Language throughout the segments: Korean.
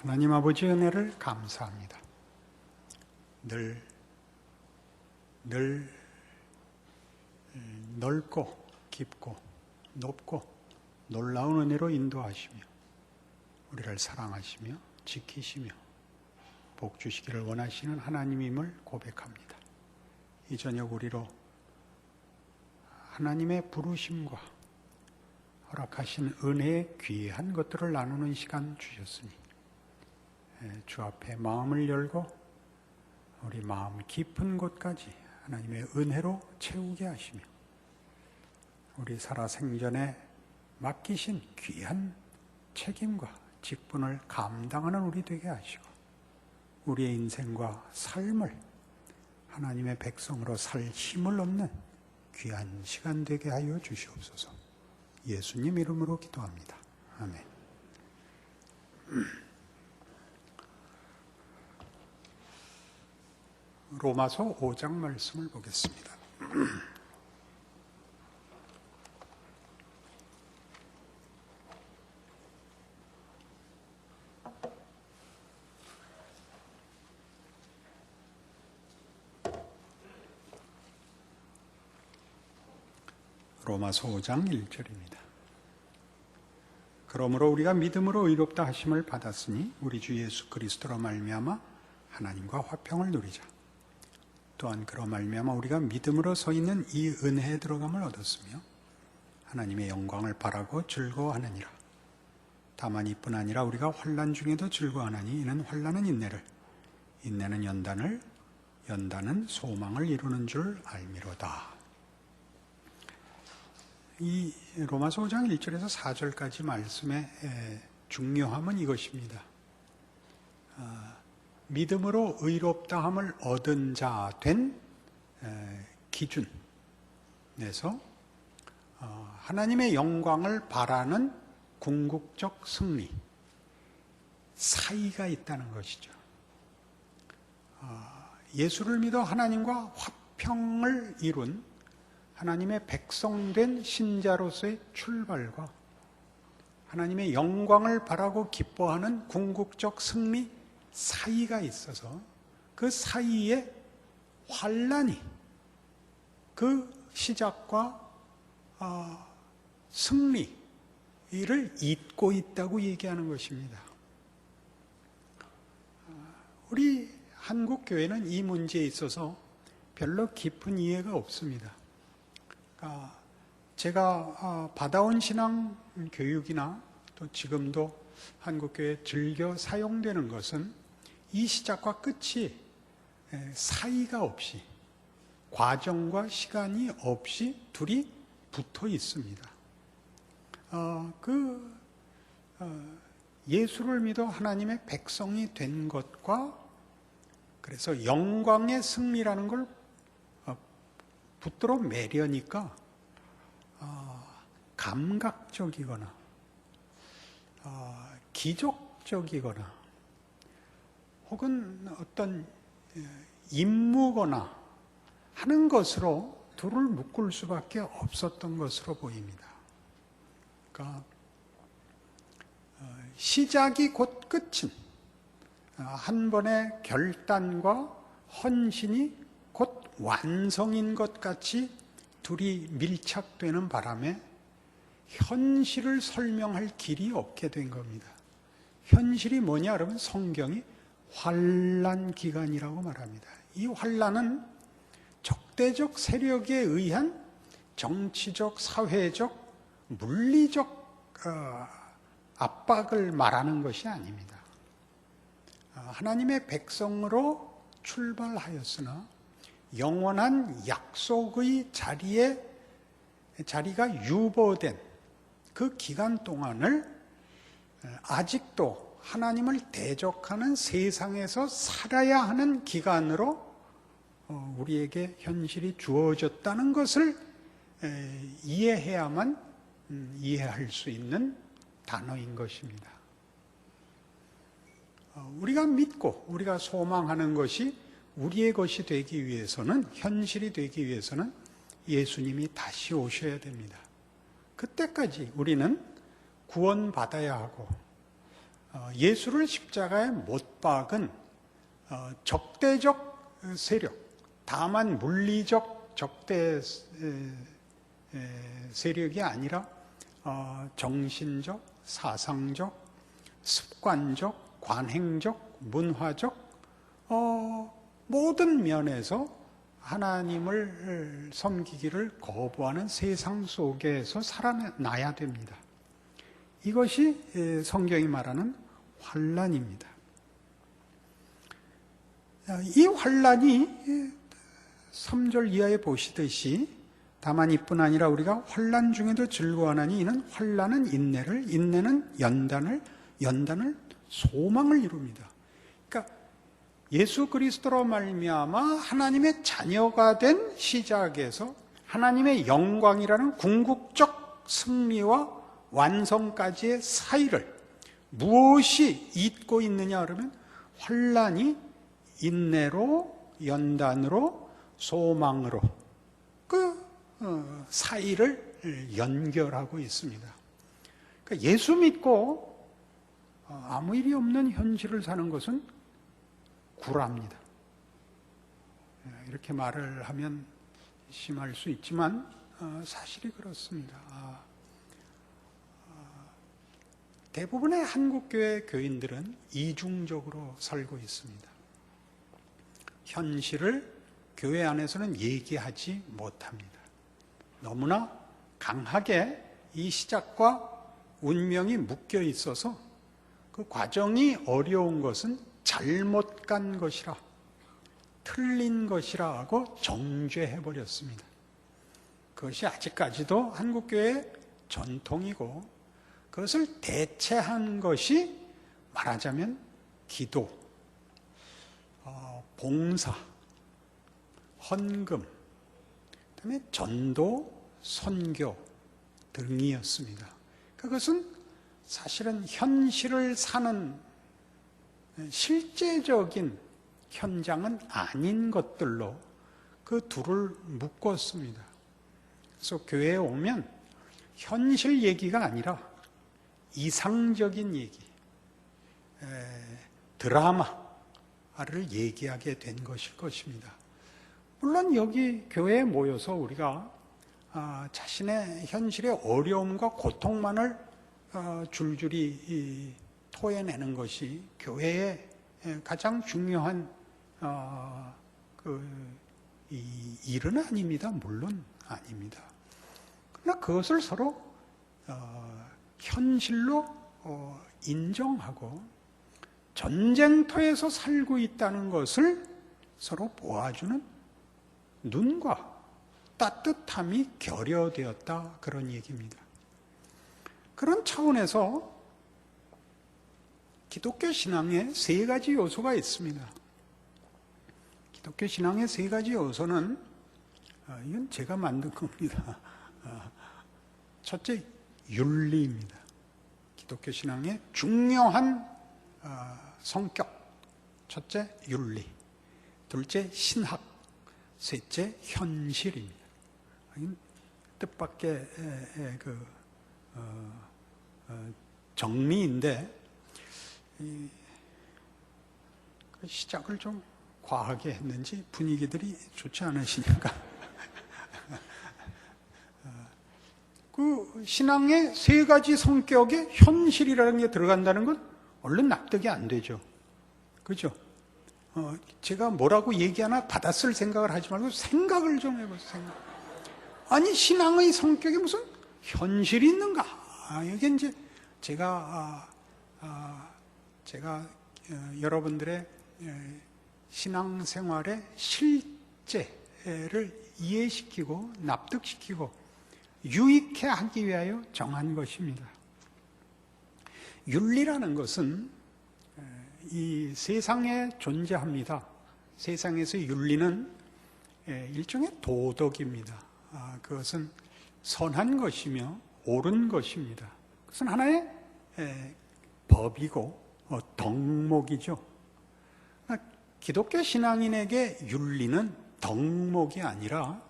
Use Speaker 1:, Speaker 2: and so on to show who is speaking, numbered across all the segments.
Speaker 1: 하나님 아버지 은혜를 감사합니다. 늘 넓고 깊고 높고 놀라운 은혜로 인도하시며 우리를 사랑하시며 지키시며 복 주시기를 원하시는 하나님임을 고백합니다. 이 저녁 우리로 하나님의 부르심과 허락하신 은혜의 귀한 것들을 나누는 시간 주셨으니 주 앞에 마음을 열고 우리 마음 깊은 곳까지 하나님의 은혜로 채우게 하시며 우리 살아생전에 맡기신 귀한 책임과 직분을 감당하는 우리 되게 하시고 우리의 인생과 삶을 하나님의 백성으로 살 힘을 얻는 귀한 시간 되게 하여 주시옵소서. 예수님 이름으로 기도합니다. 아멘. 로마서 5장 말씀을 보겠습니다. 로마서 5장 1절입니다. 그러므로 우리가 믿음으로 의롭다 하심을 받았으니 우리 주 예수 그리스도로 말미암아 하나님과 화평을 누리자. 또한 그로 말미암아 우리가 믿음으로 서 있는 이 은혜에 들어감을 얻었으며 하나님의 영광을 바라고 즐거워하느니라. 다만 이뿐 아니라 우리가 환난 중에도 즐거워하나니 이는 환난은 인내를, 인내는 연단을, 연단은 소망을 이루는 줄 알미로다. 이 로마서 5장 1절에서 4절까지 말씀의 중요함은 이것입니다. 믿음으로 의롭다함을 얻은 자 된 기준에서 하나님의 영광을 바라는 궁극적 승리, 사이가 있다는 것이죠. 예수를 믿어 하나님과 화평을 이룬 하나님의 백성된 신자로서의 출발과 하나님의 영광을 바라고 기뻐하는 궁극적 승리 사이가 있어서 그 사이에 환난이 그 시작과 승리를 잇고 있다고 얘기하는 것입니다. 우리 한국교회는 이 문제에 있어서 별로 깊은 이해가 없습니다. 제가 받아온 신앙 교육이나 또 지금도 한국교회에 즐겨 사용되는 것은 이 시작과 끝이 사이가 없이, 과정과 시간이 없이 둘이 붙어 있습니다. 예수를 믿어 하나님의 백성이 된 것과 그래서 영광의 승리라는 걸 붙들어 매려니까 감각적이거나 기적적이거나 혹은 어떤 임무거나 하는 것으로 둘을 묶을 수밖에 없었던 것으로 보입니다. 그러니까 시작이 곧 끝인 한 번의 결단과 헌신이 곧 완성인 것 같이 둘이 밀착되는 바람에 현실을 설명할 길이 없게 된 겁니다. 현실이 뭐냐 그러면 성경이 환난 기간이라고 말합니다. 이 환난은 적대적 세력에 의한 정치적, 사회적, 물리적 압박을 말하는 것이 아닙니다. 하나님의 백성으로 출발하였으나 영원한 약속의 자리가 유보된 그 기간 동안을 아직도 하나님을 대적하는 세상에서 살아야 하는 기간으로 우리에게 현실이 주어졌다는 것을 이해해야만 이해할 수 있는 단어인 것입니다. 우리가 믿고 우리가 소망하는 것이 우리의 것이 되기 위해서는, 현실이 되기 위해서는 예수님이 다시 오셔야 됩니다. 그때까지 우리는 구원받아야 하고 예수를 십자가에 못 박은 적대적 세력, 다만 물리적 적대 세력이 아니라 정신적, 사상적, 습관적, 관행적, 문화적 모든 면에서 하나님을 섬기기를 거부하는 세상 속에서 살아나야 됩니다. 이것이 성경이 말하는 환난입니다. 이 환난이 3절 이하에 보시듯이 다만 이뿐 아니라 우리가 환난 중에도 즐거워하나니 이는 환난은 인내를, 인내는 연단을, 연단을 소망을 이룹니다. 그러니까 예수 그리스도로 말미암아 하나님의 자녀가 된 시작에서 하나님의 영광이라는 궁극적 승리와 완성까지의 사이를 무엇이 잇고 있느냐 그러면 환난이 인내로, 연단으로, 소망으로 그 사이를 연결하고 있습니다. 그러니까 예수 믿고 아무 일이 없는 현실을 사는 것은 구라입니다. 이렇게 말을 하면 심할 수 있지만 사실이 그렇습니다. 대부분의 한국교회 교인들은 이중적으로 살고 있습니다. 현실을 교회 안에서는 얘기하지 못합니다. 너무나 강하게 이 시작과 운명이 묶여 있어서 그 과정이 어려운 것은 잘못 간 것이라, 틀린 것이라 하고 정죄해버렸습니다. 그것이 아직까지도 한국교회의 전통이고 그것을 대체한 것이 말하자면 기도, 봉사, 헌금, 그다음에 전도, 선교 등이었습니다. 그것은 사실은 현실을 사는 실제적인 현장은 아닌 것들로 그 둘을 묶었습니다. 그래서 교회에 오면 현실 얘기가 아니라 이상적인 얘기, 드라마를 얘기하게 된 것일 것입니다. 물론 여기 교회에 모여서 우리가 자신의 현실의 어려움과 고통만을 줄줄이 토해내는 것이 교회의 가장 중요한 일은 아닙니다. 물론 아닙니다. 그러나 그것을 서로 현실로 인정하고 전쟁터에서 살고 있다는 것을 서로 보아주는 눈과 따뜻함이 결여되었다, 그런 얘기입니다. 그런 차원에서 기독교 신앙에 세 가지 요소가 있습니다. 기독교 신앙의 세 가지 요소는 이건 제가 만든 겁니다. 첫째, 윤리입니다. 기독교 신앙의 중요한 성격. 첫째, 윤리. 둘째, 신학. 셋째, 현실입니다. 뜻밖의 정리인데 시작을 좀 과하게 했는지 분위기들이 좋지 않으시니까 그 신앙의 세 가지 성격에 현실이라는 게 들어간다는 건 얼른 납득이 안 되죠. 그죠? 제가 뭐라고 얘기하나 받았을 생각을 하지 말고 생각을 좀 해보세요. 아니, 신앙의 성격에 무슨 현실이 있는가? 이게 이제 제가 여러분들의 신앙생활의 실제를 이해시키고 납득시키고 유익해 하기 위하여 정한 것입니다. 윤리라는 것은 이 세상에 존재합니다. 세상에서의 윤리는 일종의 도덕입니다. 그것은 선한 것이며 옳은 것입니다. 그것은 하나의 법이고 덕목이죠. 기독교 신앙인에게 윤리는 덕목이 아니라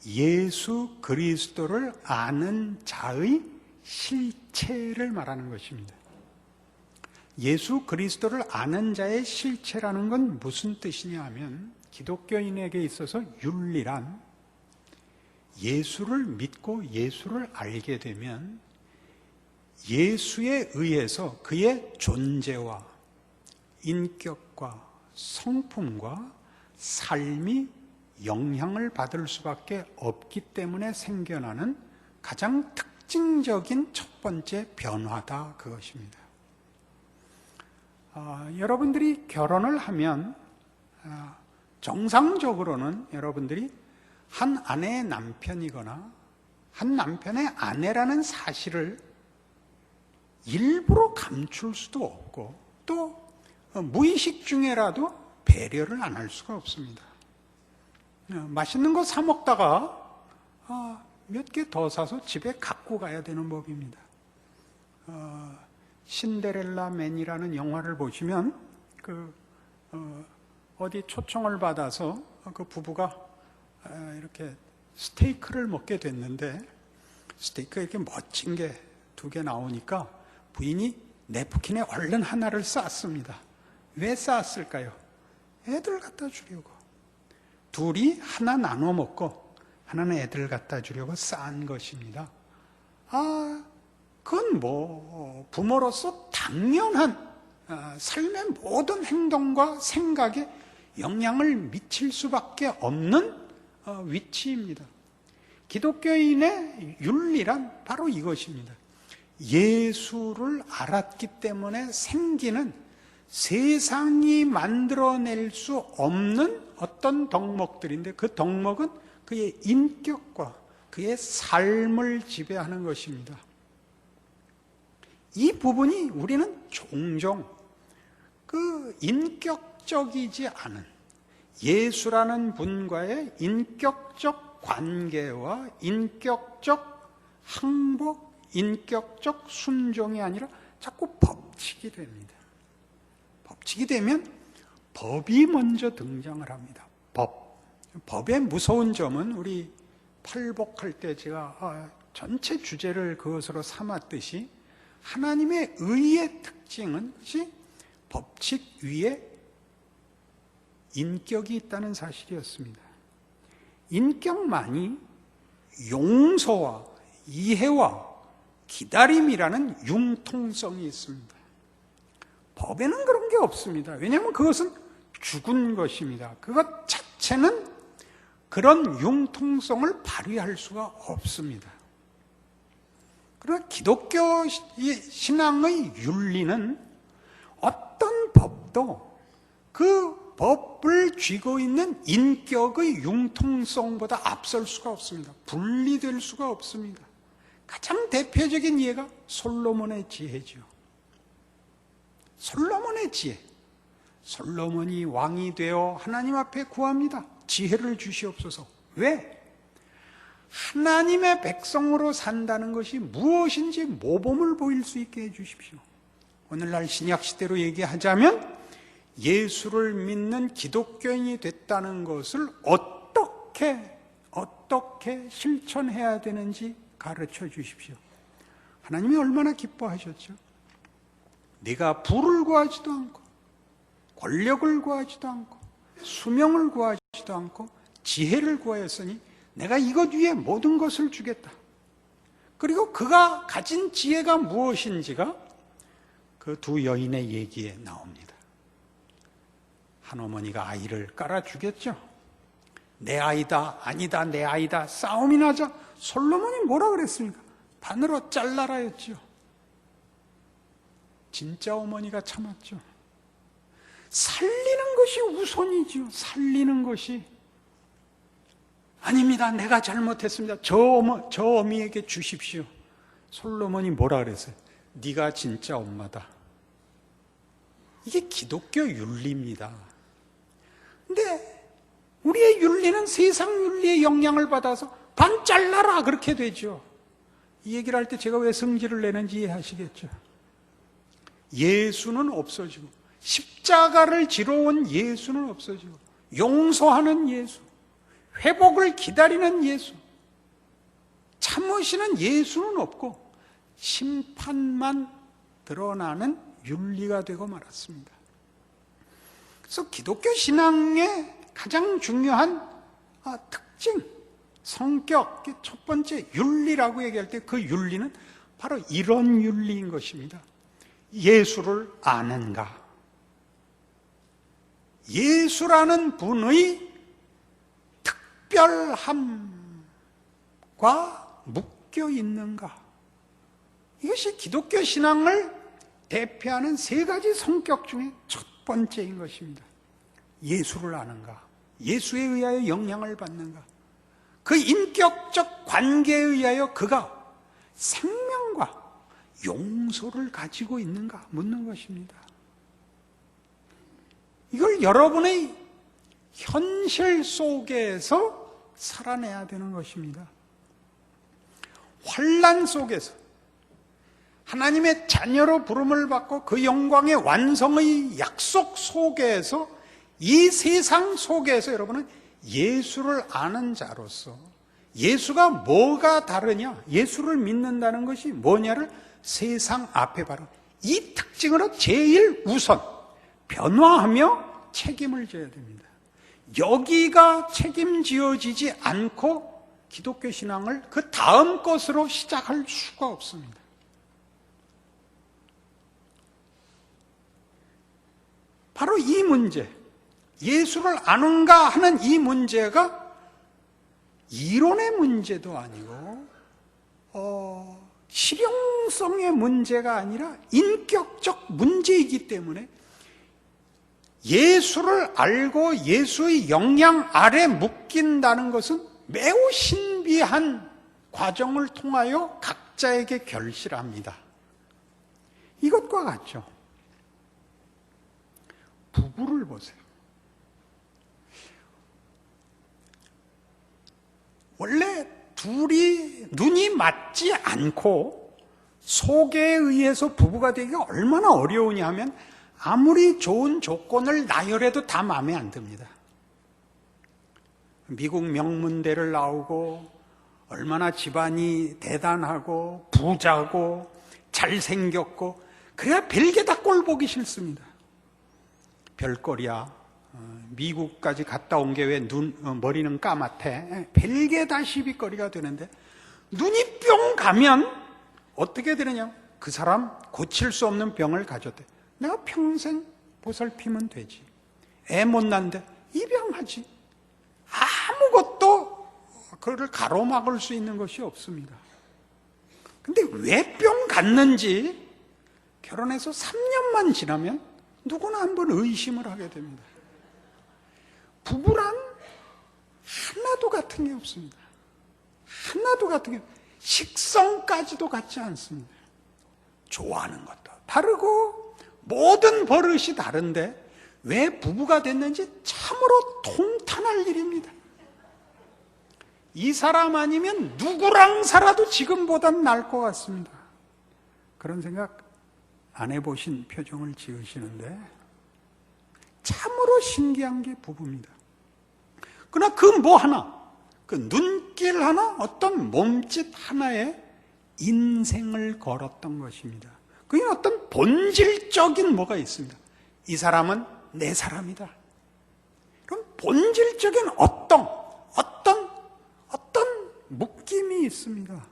Speaker 1: 예수 그리스도를 아는 자의 실체를 말하는 것입니다. 예수 그리스도를 아는 자의 실체라는 건 무슨 뜻이냐 하면, 기독교인에게 있어서 윤리란 예수를 믿고 예수를 알게 되면 예수에 의해서 그의 존재와 인격과 성품과 삶이 영향을 받을 수밖에 없기 때문에 생겨나는 가장 특징적인 첫 번째 변화다, 그것입니다. 여러분들이 결혼을 하면 정상적으로는 여러분들이 한 아내의 남편이거나 한 남편의 아내라는 사실을 일부러 감출 수도 없고, 또 무의식 중에라도 배려를 안 할 수가 없습니다. 맛있는 거 사 먹다가 몇 개 더 사서 집에 갖고 가야 되는 법입니다. 신데렐라 맨이라는 영화를 보시면 어디 초청을 받아서 그 부부가 이렇게 스테이크를 먹게 됐는데, 스테이크가 이렇게 멋진 게 2개 나오니까 부인이 냅킨에 얼른 하나를 쌌습니다. 왜 쌌을까요? 애들 갖다 주려고. 둘이 하나 나눠 먹고 하나는 애들 갖다 주려고 싼 것입니다. 그건 부모로서 당연한 삶의 모든 행동과 생각에 영향을 미칠 수밖에 없는 위치입니다. 기독교인의 윤리란 바로 이것입니다. 예수를 알았기 때문에 생기는 세상이 만들어낼 수 없는 어떤 덕목들인데, 그 덕목은 그의 인격과 그의 삶을 지배하는 것입니다. 이 부분이 우리는 종종 그 인격적이지 않은 예수라는 분과의 인격적 관계와 인격적 항복, 인격적 순종이 아니라 자꾸 법칙이 됩니다. 법칙이 되면 법이 먼저 등장을 합니다. 법의 무서운 점은, 우리 팔복할 때 제가 전체 주제를 그것으로 삼았듯이, 하나님의 의의 특징은 법칙 위에 인격이 있다는 사실이었습니다. 인격만이 용서와 이해와 기다림이라는 융통성이 있습니다. 법에는 그런 게 없습니다. 왜냐하면 그것은 죽은 것입니다. 그것 자체는 그런 융통성을 발휘할 수가 없습니다. 그러나 기독교 신앙의 윤리는 어떤 법도 그 법을 쥐고 있는 인격의 융통성보다 앞설 수가 없습니다. 분리될 수가 없습니다. 가장 대표적인 예가 솔로몬의 지혜죠. 솔로몬의 지혜. 솔로몬이 왕이 되어 하나님 앞에 구합니다. 지혜를 주시옵소서. 왜? 하나님의 백성으로 산다는 것이 무엇인지 모범을 보일 수 있게 해주십시오. 오늘날 신약시대로 얘기하자면 예수를 믿는 기독교인이 됐다는 것을 어떻게 실천해야 되는지 가르쳐 주십시오. 하나님이 얼마나 기뻐하셨죠? 네가 부를 구하지도 않고 권력을 구하지도 않고 수명을 구하지도 않고 지혜를 구하였으니 내가 이것 위에 모든 것을 주겠다. 그리고 그가 가진 지혜가 무엇인지가 그 2 여인의 얘기에 나옵니다. 한 어머니가 아이를 깔아주겠죠. 내 아이다, 아니다, 내 아이다 싸움이 나자 솔로몬이 뭐라 그랬습니까? 반으로 잘라라 했죠. 진짜 어머니가 참았죠. 살리는 것이 우선이죠. 살리는 것이. 아닙니다. 내가 잘못했습니다. 저 어미에게 주십시오. 솔로몬이 뭐라 그랬어요? 네가 진짜 엄마다. 이게 기독교 윤리입니다. 근데 우리의 윤리는 세상 윤리의 영향을 받아서 반 잘라라 그렇게 되죠. 이 얘기를 할 때 제가 왜 성질을 내는지 이해하시겠죠. 예수는 없어지고 십자가를 지러 온 예수는 없어지고 용서하는 예수, 회복을 기다리는 예수, 참으시는 예수는 없고 심판만 드러나는 윤리가 되고 말았습니다. 그래서 기독교 신앙의 가장 중요한 특징, 성격, 첫 번째 윤리라고 얘기할 때 그 윤리는 바로 이런 윤리인 것입니다. 예수를 아는가? 예수라는 분의 특별함과 묶여 있는가? 이것이 기독교 신앙을 대표하는 세 가지 성격 중에 첫 번째인 것입니다. 예수를 아는가? 예수에 의하여 영향을 받는가? 그 인격적 관계에 의하여 그가 생명과 용서를 가지고 있는가 묻는 것입니다. 이걸 여러분의 현실 속에서 살아내야 되는 것입니다. 환난 속에서 하나님의 자녀로 부름을 받고 그 영광의 완성의 약속 속에서 이 세상 속에서 여러분은 예수를 아는 자로서 예수가 뭐가 다르냐? 예수를 믿는다는 것이 뭐냐를 세상 앞에 바로 이 특징으로 제일 우선 변화하며 책임을 져야 됩니다. 여기가 책임지어지지 않고 기독교 신앙을 그 다음 것으로 시작할 수가 없습니다. 바로 이 문제, 예수를 아는가 하는 이 문제가 이론의 문제도 아니고 실용성의 문제가 아니라 인격적 문제이기 때문에 예수를 알고 예수의 영향 아래 묶인다는 것은 매우 신비한 과정을 통하여 각자에게 결실합니다. 이것과 같죠. 부부를 보세요. 원래 둘이 눈이 맞지 않고 소개에 의해서 부부가 되기가 얼마나 어려우냐 하면 아무리 좋은 조건을 나열해도 다 마음에 안 듭니다. 미국 명문대를 나오고 얼마나 집안이 대단하고 부자고 잘생겼고 그래야 별게 다 꼴 보기 싫습니다. 별거리야. 미국까지 갔다 온 게 왜 머리는 까맣대. 별게 다 시비거리가 되는데 눈이 뿅 가면 어떻게 되느냐? 그 사람 고칠 수 없는 병을 가졌대. 내가 평생 보살피면 되지. 애 못 낳는데 입양하지. 아무것도 그를 가로막을 수 있는 것이 없습니다. 근데 왜 뿅 갔는지 결혼해서 3년만 지나면 누구나 한번 의심을 하게 됩니다. 부부란 하나도 같은 게 없습니다. 하나도 같은 게 식성까지도 같지 않습니다. 좋아하는 것도 다르고 모든 버릇이 다른데 왜 부부가 됐는지 참으로 통탄할 일입니다. 이 사람 아니면 누구랑 살아도 지금보단 나을 것 같습니다. 그런 생각 안 해보신 표정을 지으시는데 참으로 신기한 게 부부입니다. 그러나 그 뭐 하나, 그 눈길 하나, 어떤 몸짓 하나에 인생을 걸었던 것입니다. 그게 어떤 본질적인 뭐가 있습니다. 이 사람은 내 사람이다. 그럼 본질적인 어떤 묶임이 있습니다.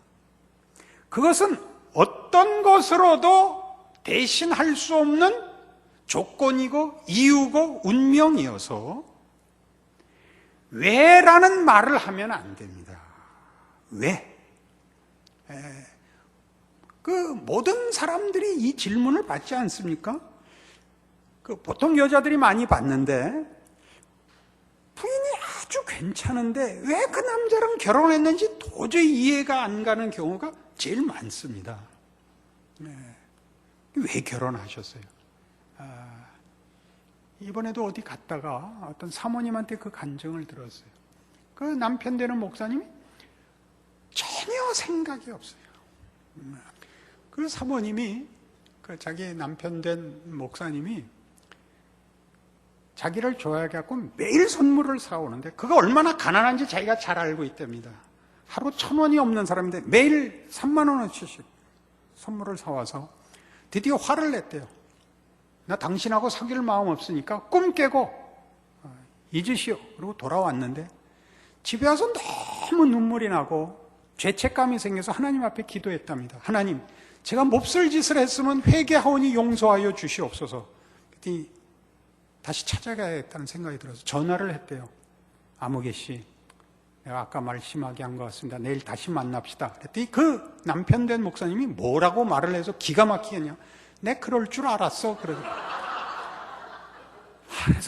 Speaker 1: 그것은 어떤 것으로도 대신할 수 없는 조건이고 이유고 운명이어서 왜라는 말을 하면 안 됩니다. 왜? 그 모든 사람들이 이 질문을 받지 않습니까? 그 보통 여자들이 많이 받는데 부인이 아주 괜찮은데 왜 그 남자랑 결혼했는지 도저히 이해가 안 가는 경우가 제일 많습니다. 왜 결혼하셨어요? 이번에도 어디 갔다가 어떤 사모님한테 그 간증을 들었어요. 그 남편 되는 목사님이 전혀 생각이 없어요. 그 사모님이, 그 자기 남편 된 목사님이 자기를 좋아해갖고 매일 선물을 사오는데 그거 얼마나 가난한지 자기가 잘 알고 있답니다. 하루 1,000원이 없는 사람인데 매일 3만 원어치씩 선물을 사와서 드디어 화를 냈대요. 나 당신하고 사귈 마음 없으니까 꿈 깨고 잊으시오. 그리고 돌아왔는데 집에 와서 너무 눈물이 나고 죄책감이 생겨서 하나님 앞에 기도했답니다. 하나님, 제가 몹쓸 짓을 했으면 회개하오니 용서하여 주시옵소서. 그랬더니 다시 찾아가야겠다는 생각이 들어서 전화를 했대요. 아무개 씨, 내가 아까 말 심하게 한 것 같습니다. 내일 다시 만납시다. 그랬더니 그 남편 된 목사님이 뭐라고 말을 해서 기가 막히겠냐. 내 그럴 줄 알았어. 그래서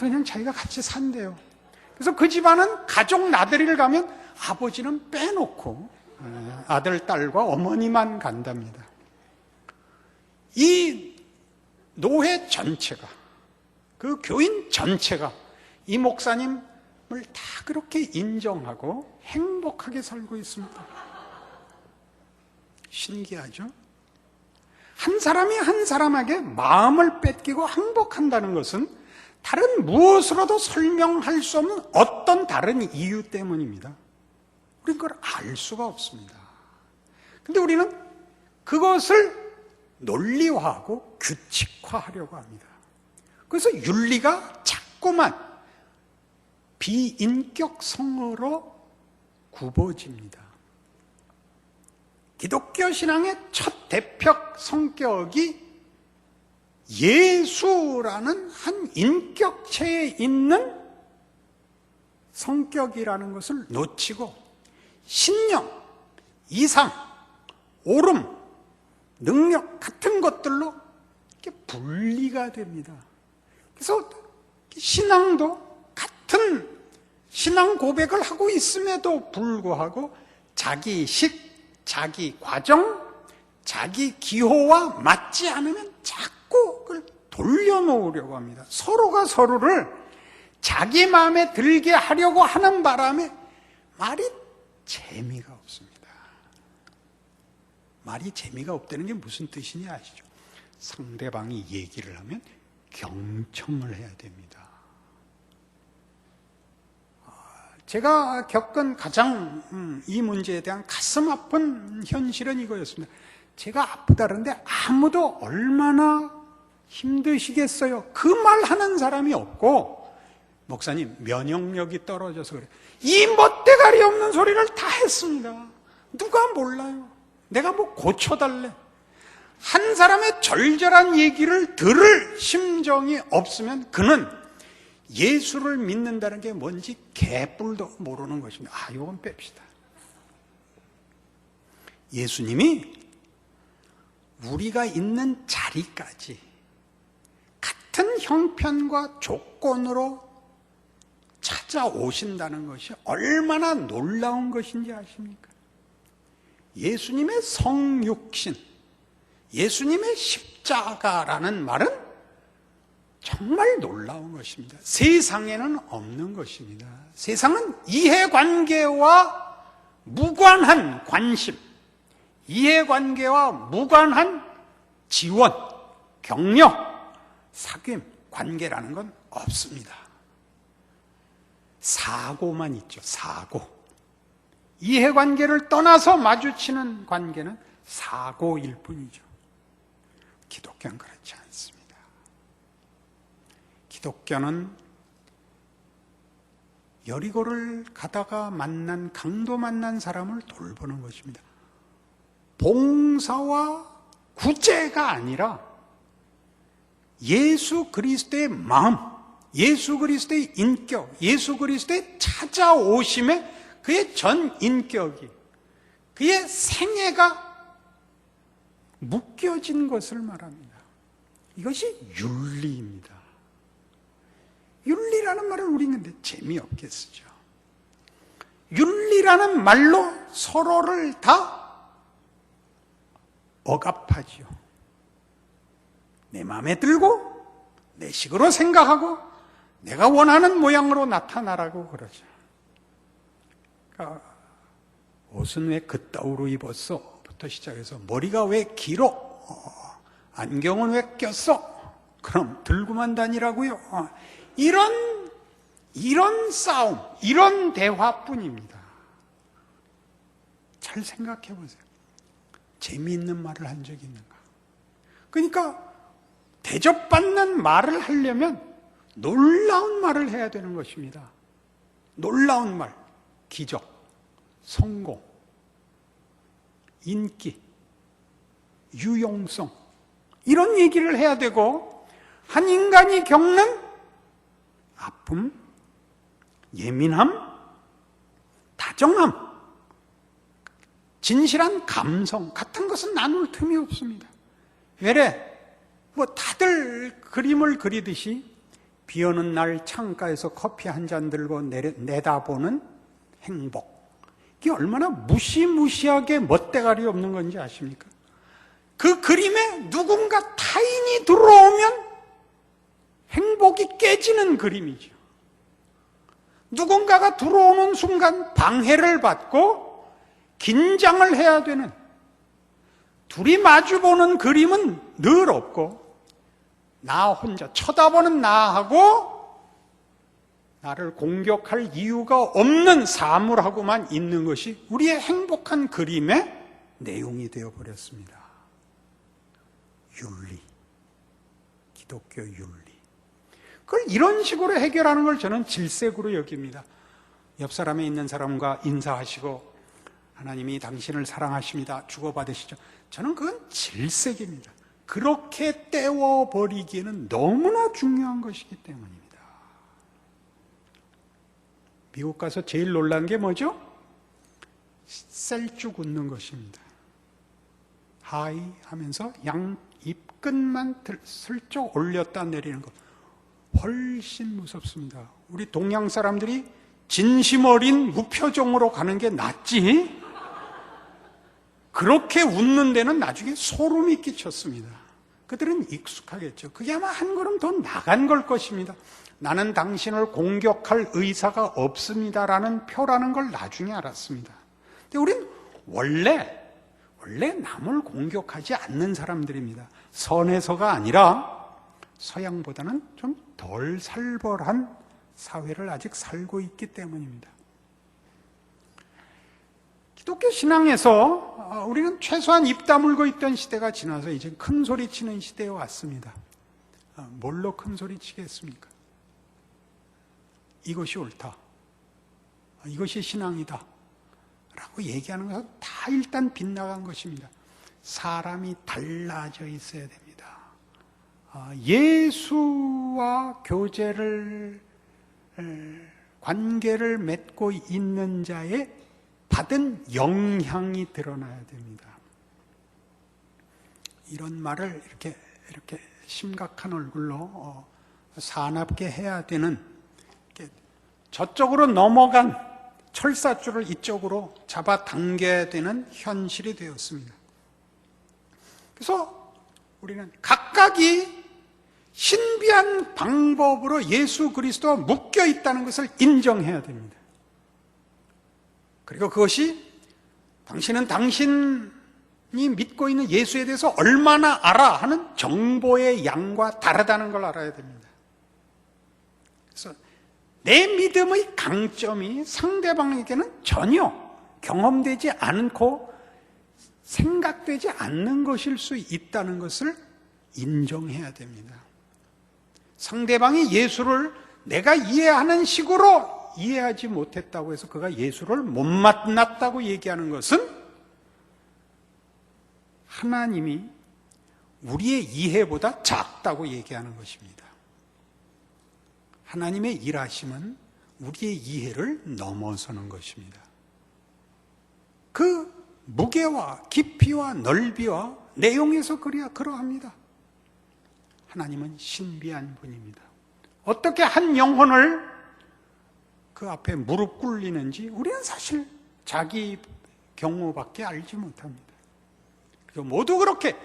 Speaker 1: 그냥 자기가 같이 산대요. 그래서 그 집안은 가족 나들이를 가면 아버지는 빼놓고 아들, 딸과 어머니만 간답니다. 이 노회 전체가, 그 교인 전체가 이 목사님을 다 그렇게 인정하고 행복하게 살고 있습니다. 신기하죠? 한 사람이 한 사람에게 마음을 뺏기고 항복한다는 것은 다른 무엇으로도 설명할 수 없는 어떤 다른 이유 때문입니다. 우리는 그걸 알 수가 없습니다. 근데 우리는 그것을 논리화하고 규칙화하려고 합니다. 그래서 윤리가 자꾸만 비인격성으로 굽어집니다. 기독교 신앙의 첫 대표 성격이 예수라는 한 인격체에 있는 성격이라는 것을 놓치고 신령, 이상, 옳음, 능력 같은 것들로 이렇게 분리가 됩니다. 그래서 신앙도 같은 신앙 고백을 하고 있음에도 불구하고 자기식, 자기 과정, 자기 기호와 맞지 않으면 자꾸 그걸 돌려놓으려고 합니다. 서로가 서로를 자기 마음에 들게 하려고 하는 바람에 말이 재미가 없습니다. 말이 재미가 없다는 게 무슨 뜻이냐 아시죠? 상대방이 얘기를 하면 경청을 해야 됩니다. 제가 겪은 가장 이 문제에 대한 가슴 아픈 현실은 이거였습니다. 제가 아프다는데 아무도 얼마나 힘드시겠어요? 그 말 하는 사람이 없고, 목사님 면역력이 떨어져서 그래요. 이 멋대가리 없는 소리를 다 했습니다. 누가 몰라요? 내가 뭐 고쳐달래? 한 사람의 절절한 얘기를 들을 심정이 없으면 그는 예수를 믿는다는 게 뭔지 개뿔도 모르는 것입니다. 이건 뺍시다. 예수님이 우리가 있는 자리까지 같은 형편과 조건으로 찾아오신다는 것이 얼마나 놀라운 것인지 아십니까? 예수님의 성육신, 예수님의 십자가라는 말은 정말 놀라운 것입니다. 세상에는 없는 것입니다. 세상은 이해관계와 무관한 관심, 이해관계와 무관한 지원, 격려, 사귐, 관계라는 건 없습니다. 사고만 있죠. 사고. 이해관계를 떠나서 마주치는 관계는 사고일 뿐이죠. 기독교는 그렇지 않습니다. 기독교는 여리고를 가다가 강도 만난 사람을 돌보는 것입니다. 봉사와 구제가 아니라 예수 그리스도의 마음, 예수 그리스도의 인격, 예수 그리스도의 찾아오심에 그의 전 인격이, 그의 생애가 묶여진 것을 말합니다. 이것이 윤리입니다. 윤리라는 말을 우리 근데 재미없게 쓰죠. 윤리라는 말로 서로를 다 억압하지요. 내 마음에 들고 내 식으로 생각하고 내가 원하는 모양으로 나타나라고 그러죠. 그러니까 옷은 왜 그따위로 입었어? 부터 시작해서 머리가 왜 길어? 안경은 왜 꼈어? 그럼 들고만 다니라고요? 이런 싸움, 이런 대화뿐입니다. 잘 생각해 보세요. 재미있는 말을 한 적이 있는가? 그러니까 대접받는 말을 하려면 놀라운 말을 해야 되는 것입니다. 놀라운 말, 기적, 성공, 인기, 유용성, 이런 얘기를 해야 되고, 한 인간이 겪는 아픔, 예민함, 다정함, 진실한 감성 같은 것은 나눌 틈이 없습니다. 왜래? 다들 그림을 그리듯이 비 오는 날 창가에서 커피 한 잔 들고 내다보는 행복, 이게 얼마나 무시무시하게 멋대가리 없는 건지 아십니까? 그 그림에 누군가 타인이 들어오면 행복이 깨지는 그림이죠. 누군가가 들어오는 순간 방해를 받고 긴장을 해야 되는, 둘이 마주보는 그림은 늘 없고 나 혼자 쳐다보는 나하고 나를 공격할 이유가 없는 사물하고만 있는 것이 우리의 행복한 그림의 내용이 되어버렸습니다. 윤리, 기독교 윤리. 그걸 이런 식으로 해결하는 걸 저는 질색으로 여깁니다. 옆 사람에 있는 사람과 인사하시고 하나님이 당신을 사랑하십니다, 주고받으시죠. 저는 그건 질색입니다. 그렇게 떼워버리기에는 너무나 중요한 것이기 때문입니다. 미국 가서 제일 놀란 게 뭐죠? 셀쭉 웃는 것입니다. 하이 하면서 양 입끝만 슬쩍 올렸다 내리는 것, 훨씬 무섭습니다. 우리 동양 사람들이 진심 어린 무표정으로 가는 게 낫지, 그렇게 웃는 데는 나중에 소름이 끼쳤습니다. 그들은 익숙하겠죠. 그게 아마 한 걸음 더 나간 걸 것입니다. 나는 당신을 공격할 의사가 없습니다라는 표라는 걸 나중에 알았습니다. 근데 우린 원래 남을 공격하지 않는 사람들입니다. 선해서가 아니라 서양보다는 좀 덜 살벌한 사회를 아직 살고 있기 때문입니다. 기독교 신앙에서 우리는 최소한 입 다물고 있던 시대가 지나서 이제 큰 소리 치는 시대에 왔습니다. 뭘로 큰 소리 치겠습니까? 이것이 옳다, 이것이 신앙이다 라고 얘기하는 것은 다 일단 빗나간 것입니다. 사람이 달라져 있어야 됩니다. 예수와 관계를 맺고 있는 자의 받은 영향이 드러나야 됩니다. 이런 말을 이렇게 심각한 얼굴로 사납게 해야 되는, 저쪽으로 넘어간 철사줄을 이쪽으로 잡아당겨야 되는 현실이 되었습니다. 그래서 우리는 각각이 신비한 방법으로 예수 그리스도와 묶여 있다는 것을 인정해야 됩니다. 그리고 그것이 당신은 당신이 믿고 있는 예수에 대해서 얼마나 알아 하는 정보의 양과 다르다는 걸 알아야 됩니다. 그래서 내 믿음의 강점이 상대방에게는 전혀 경험되지 않고 생각되지 않는 것일 수 있다는 것을 인정해야 됩니다. 상대방이 예수를 내가 이해하는 식으로 이해하지 못했다고 해서 그가 예수를 못 만났다고 얘기하는 것은 하나님이 우리의 이해보다 작다고 얘기하는 것입니다. 하나님의 일하심은 우리의 이해를 넘어서는 것입니다. 그 무게와 깊이와 넓이와 내용에서 그러합니다. 하나님은 신비한 분입니다. 어떻게 한 영혼을 그 앞에 무릎 꿇리는지 우리는 사실 자기 경우밖에 알지 못합니다. 그리고 모두 그렇게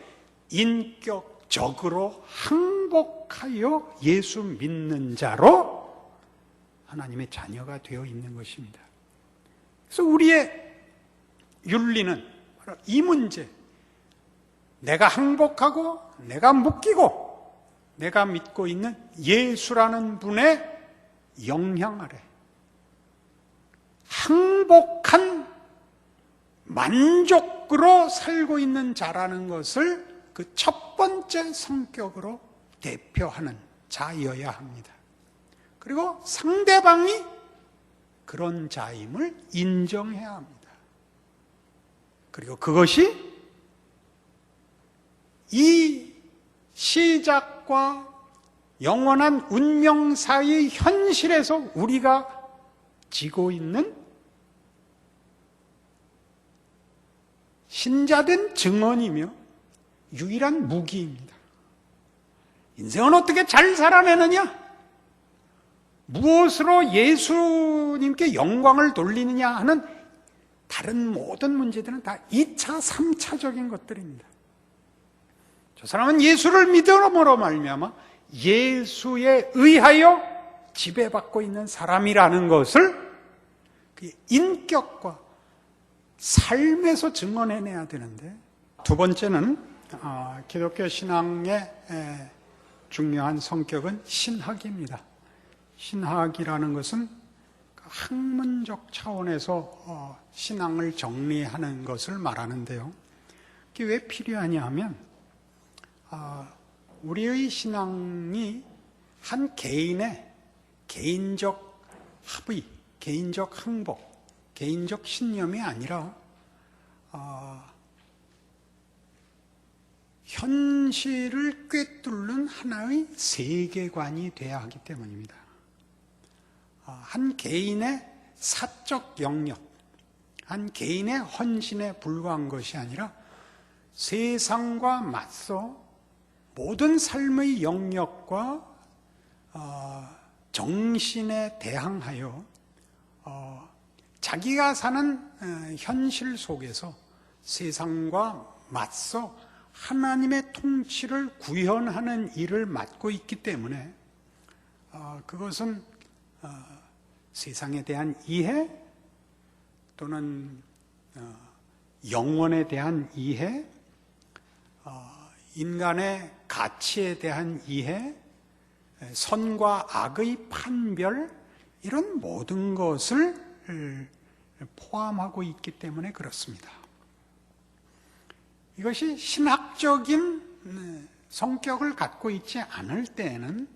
Speaker 1: 인격적으로 항복하여 예수 믿는 자로 하나님의 자녀가 되어 있는 것입니다. 그래서 우리의 윤리는 바로 이 문제, 내가 항복하고 내가 묶이고 내가 믿고 있는 예수라는 분의 영향 아래 항복한 만족으로 살고 있는 자라는 것을 그 첫 번째 성격으로 대표하는 자여야 합니다. 그리고 상대방이 그런 자임을 인정해야 합니다. 그리고 그것이 이 시작과 영원한 운명 사이의 현실에서 우리가 지고 있는 신자된 증언이며 유일한 무기입니다. 인생은 어떻게 잘 살아내느냐? 무엇으로 예수님께 영광을 돌리느냐 하는 다른 모든 문제들은 다 2차, 3차적인 것들입니다. 저 사람은 예수를 믿음으로 말미암아 예수에 의하여 지배받고 있는 사람이라는 것을 그 인격과 삶에서 증언해내야 되는데, 두 번째는 기독교 신앙의 중요한 성격은 신학입니다. 신학이라는 것은 학문적 차원에서 신앙을 정리하는 것을 말하는데요. 그게 왜 필요하냐 하면 우리의 신앙이 한 개인의 개인적 합의, 개인적 항복, 개인적 신념이 아니라 현실을 꿰뚫는 하나의 세계관이 되어야 하기 때문입니다. 한 개인의 사적 영역, 한 개인의 헌신에 불과한 것이 아니라 세상과 맞서 모든 삶의 영역과 정신에 대항하여 자기가 사는 현실 속에서 세상과 맞서 하나님의 통치를 구현하는 일을 맡고 있기 때문에 그것은 세상에 대한 이해 또는 영혼에 대한 이해, 인간의 가치에 대한 이해, 선과 악의 판별, 이런 모든 것을 포함하고 있기 때문에 그렇습니다. 이것이 신학적인 성격을 갖고 있지 않을 때에는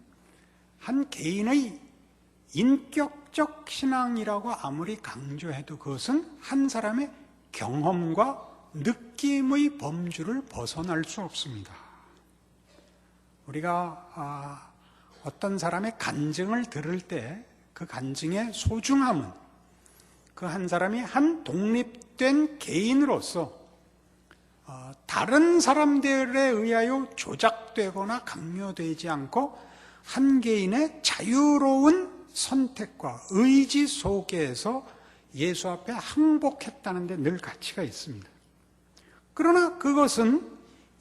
Speaker 1: 한 개인의 인격적 신앙이라고 아무리 강조해도 그것은 한 사람의 경험과 느낌의 범주를 벗어날 수 없습니다. 우리가 어떤 사람의 간증을 들을 때 그 간증의 소중함은 그 한 사람이 한 독립된 개인으로서 다른 사람들에 의하여 조작되거나 강요되지 않고 한 개인의 자유로운 선택과 의지 속에서 예수 앞에 항복했다는 데 늘 가치가 있습니다. 그러나 그것은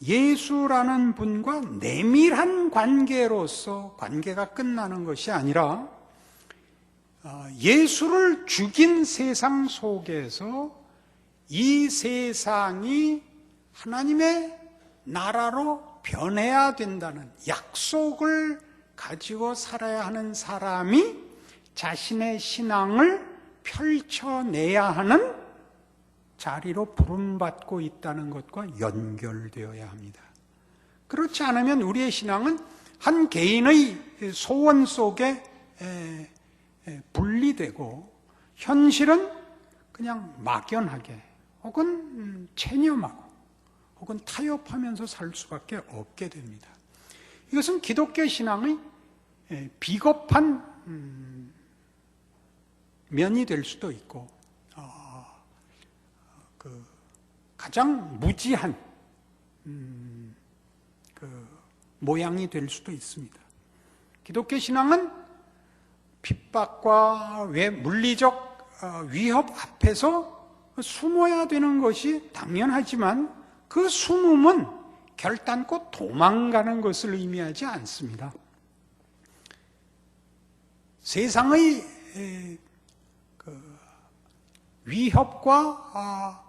Speaker 1: 예수라는 분과 내밀한 관계로서 관계가 끝나는 것이 아니라 예수를 죽인 세상 속에서 이 세상이 하나님의 나라로 변해야 된다는 약속을 가지고 살아야 하는 사람이 자신의 신앙을 펼쳐내야 하는 자리로 부름받고 있다는 것과 연결되어야 합니다. 그렇지 않으면 우리의 신앙은 한 개인의 소원 속에 분리되고 현실은 그냥 막연하게 혹은 체념하고 혹은 타협하면서 살 수밖에 없게 됩니다. 이것은 기독교 신앙의 비겁한 면이 될 수도 있고 가장 무지한 모양이 될 수도 있습니다. 기독교 신앙은 핍박과 물리적 위협 앞에서 숨어야 되는 것이 당연하지만 그 숨음은 결단코 도망가는 것을 의미하지 않습니다. 세상의 위협과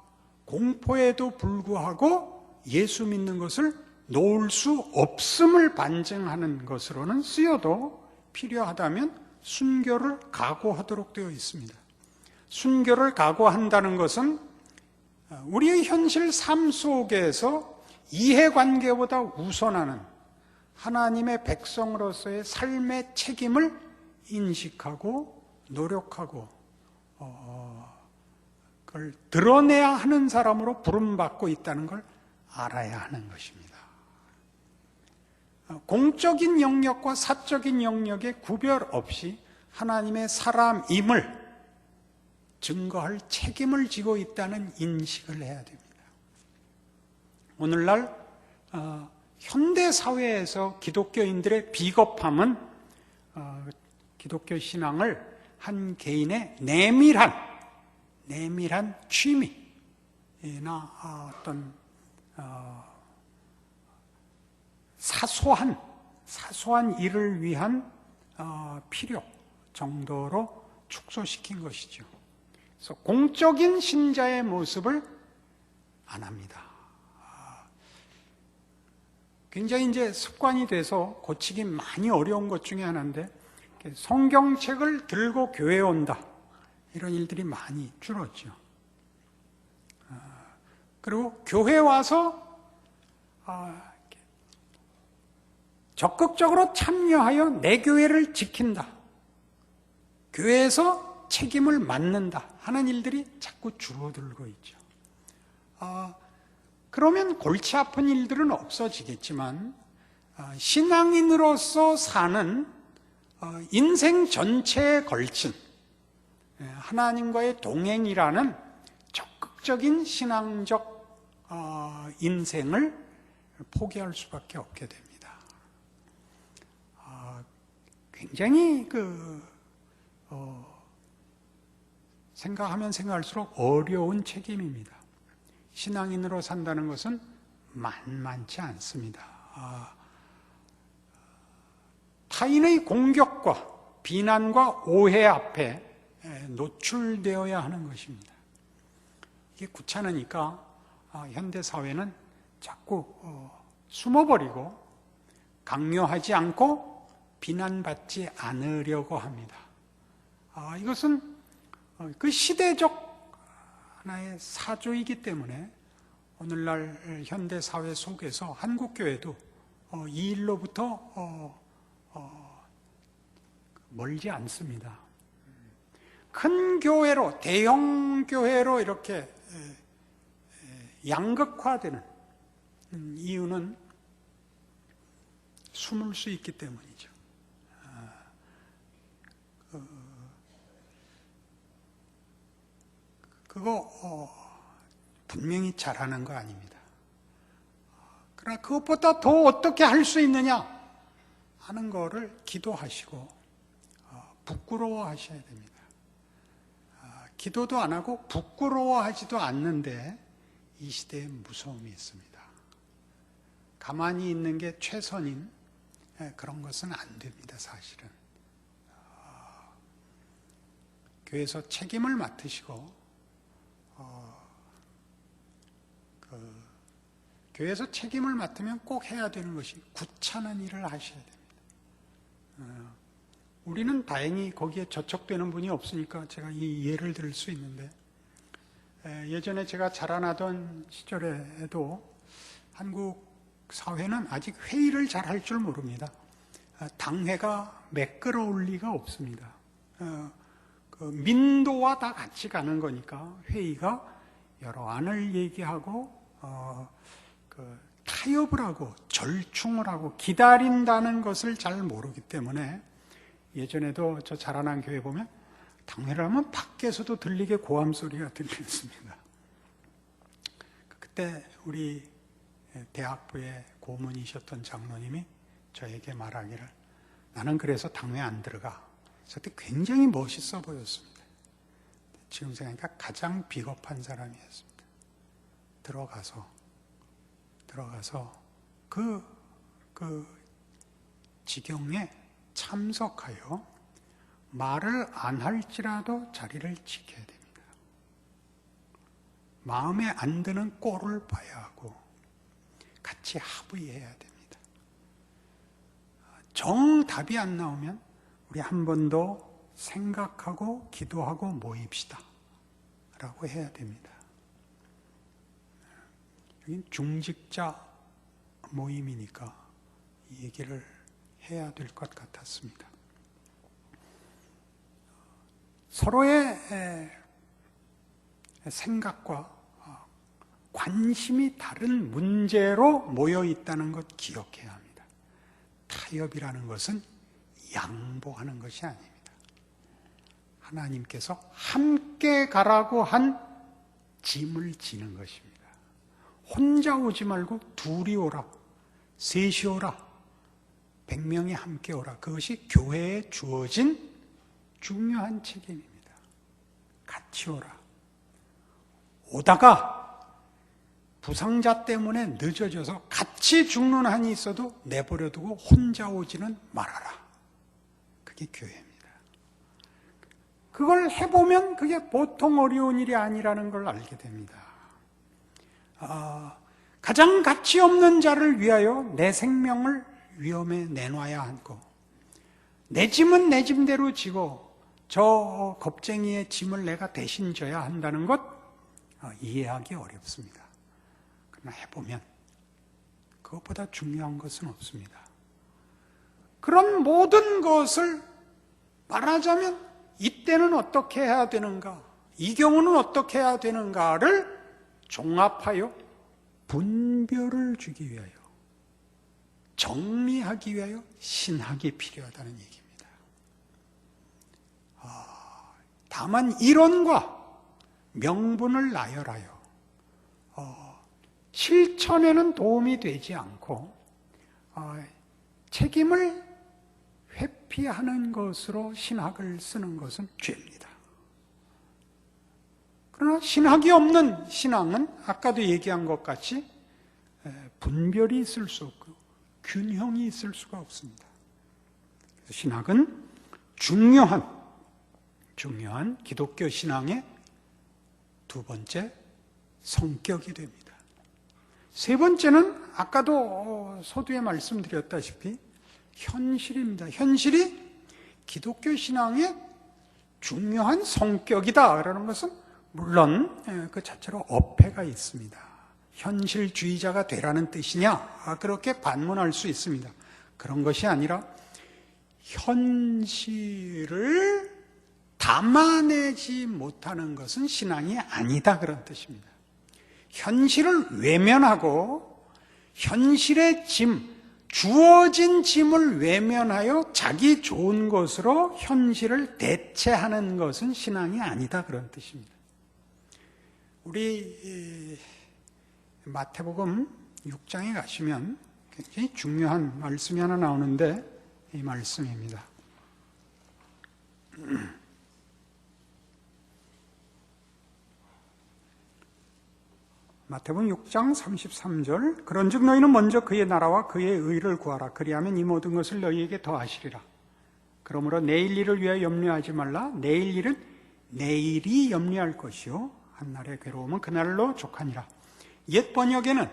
Speaker 1: 공포에도 불구하고 예수 믿는 것을 놓을 수 없음을 반증하는 것으로는 쓰여도 필요하다면 순교를 각오하도록 되어 있습니다. 순교를 각오한다는 것은 우리의 현실 삶 속에서 이해관계보다 우선하는 하나님의 백성으로서의 삶의 책임을 인식하고 노력하고 그걸 드러내야 하는 사람으로 부름받고 있다는 걸 알아야 하는 것입니다. 공적인 영역과 사적인 영역에 구별 없이 하나님의 사람임을 증거할 책임을 지고 있다는 인식을 해야 됩니다. 오늘날 현대 사회에서 기독교인들의 비겁함은 기독교 신앙을 한 개인의 내밀한 취미나 어떤 사소한 일을 위한 필요 정도로 축소시킨 것이죠. 그래서 공적인 신자의 모습을 안 합니다. 굉장히 이제 습관이 돼서 고치기 많이 어려운 것 중에 하나인데, 성경책을 들고 교회에 온다, 이런 일들이 많이 줄었죠. 그리고 교회 와서 적극적으로 참여하여 내 교회를 지킨다, 교회에서 책임을 맡는다 하는 일들이 자꾸 줄어들고 있죠. 그러면 골치 아픈 일들은 없어지겠지만 신앙인으로서 사는 인생 전체에 걸친 하나님과의 동행이라는 적극적인 신앙적 인생을 포기할 수밖에 없게 됩니다. 굉장히 생각하면 생각할수록 어려운 책임입니다. 신앙인으로 산다는 것은 만만치 않습니다. 타인의 공격과 비난과 오해 앞에 노출되어야 하는 것입니다. 이게 귀찮으니까 현대 사회는 자꾸 숨어버리고 강요하지 않고 비난받지 않으려고 합니다. 이것은 그 시대적 하나의 사조이기 때문에 오늘날 현대 사회 속에서 한국교회도 이 일로부터 멀지 않습니다. 큰 교회로, 대형 교회로 이렇게 양극화되는 이유는 숨을 수 있기 때문이죠. 그거 분명히 잘하는 거 아닙니다. 그러나 그것보다 더 어떻게 할 수 있느냐 하는 거를 기도하시고 부끄러워하셔야 됩니다. 기도도 안 하고 부끄러워하지도 않는데 이 시대에 무서움이 있습니다. 가만히 있는 게 최선인 그런 것은 안 됩니다. 사실은 교회에서 책임을 맡으시고 교회에서 책임을 맡으면 꼭 해야 되는 것이 귀찮은 일을 하셔야 됩니다. 우리는 다행히 거기에 저촉되는 분이 없으니까 제가 이 예를 들 수 있는데, 예전에 제가 자라나던 시절에도 한국 사회는 아직 회의를 잘 할 줄 모릅니다. 당회가 매끄러울 리가 없습니다. 민도와 다 같이 가는 거니까 회의가 여러 안을 얘기하고 타협을 하고 절충을 하고 기다린다는 것을 잘 모르기 때문에, 예전에도 저 자라난 교회 보면 당회를 하면 밖에서도 들리게 고함 소리가 들렸습니다. 그때 우리 대학부의 고문이셨던 장로님이 저에게 말하기를, 나는 그래서 당회 안 들어가. 그때 굉장히 멋있어 보였습니다. 지금 생각하니까 가장 비겁한 사람이었습니다. 들어가서 그 지경에 참석하여 말을 안 할지라도 자리를 지켜야 됩니다. 마음에 안 드는 꼴을 봐야 하고 같이 합의해야 됩니다. 정답이 안 나오면 우리 한 번 더 생각하고 기도하고 모입시다 라고 해야 됩니다. 여긴 중직자 모임이니까 얘기를 해야 될 것 같았습니다. 서로의 생각과 관심이 다른 문제로 모여 있다는 것 기억해야 합니다. 타협이라는 것은 양보하는 것이 아닙니다. 하나님께서 함께 가라고 한 짐을 지는 것입니다. 혼자 오지 말고 둘이 오라, 셋이 오라, 100명이 함께 오라. 그것이 교회에 주어진 중요한 책임입니다. 같이 오라. 오다가 부상자 때문에 늦어져서 같이 죽는 한이 있어도 내버려두고 혼자 오지는 말아라. 그게 교회입니다. 그걸 해보면 그게 보통 어려운 일이 아니라는 걸 알게 됩니다. 가장 가치 없는 자를 위하여 내 생명을 위험에 내놔야 하고, 내 짐은 내 짐대로 지고 저 겁쟁이의 짐을 내가 대신 져야 한다는 것 이해하기 어렵습니다. 그러나 해보면 그것보다 중요한 것은 없습니다. 그런 모든 것을 말하자면 이때는 어떻게 해야 되는가, 이 경우는 어떻게 해야 되는가를 종합하여 분별을 주기 위하여, 정리하기 위하여 신학이 필요하다는 얘기입니다. 다만 이론과 명분을 나열하여 실천에는 도움이 되지 않고 책임을 회피하는 것으로 신학을 쓰는 것은 죄입니다. 그러나 신학이 없는 신앙은 아까도 얘기한 것 같이 분별이 있을 수 없고 균형이 있을 수가 없습니다. 그래서 신학은 중요한 기독교 신앙의 두 번째 성격이 됩니다. 세 번째는 아까도 서두에 말씀드렸다시피 현실입니다. 현실이 기독교 신앙의 중요한 성격이다라는 것은 물론 그 자체로 어폐가 있습니다. 현실주의자가 되라는 뜻이냐? 그렇게 반문할 수 있습니다. 그런 것이 아니라 현실을 담아내지 못하는 것은 신앙이 아니다, 그런 뜻입니다. 현실을 외면하고 현실의 짐, 주어진 짐을 외면하여 자기 좋은 것으로 현실을 대체하는 것은 신앙이 아니다, 그런 뜻입니다. 우리 마태복음 6장에 가시면 굉장히 중요한 말씀이 하나 나오는데 이 말씀입니다. 마태복음 6장 33절, 그런즉 너희는 먼저 그의 나라와 그의 의를 구하라. 그리하면 이 모든 것을 너희에게 더하시리라. 그러므로 내일 일을 위하여 염려하지 말라. 내일 일은 내일이 염려할 것이요 한날의 괴로움은 그날로 족하니라. 옛 번역에는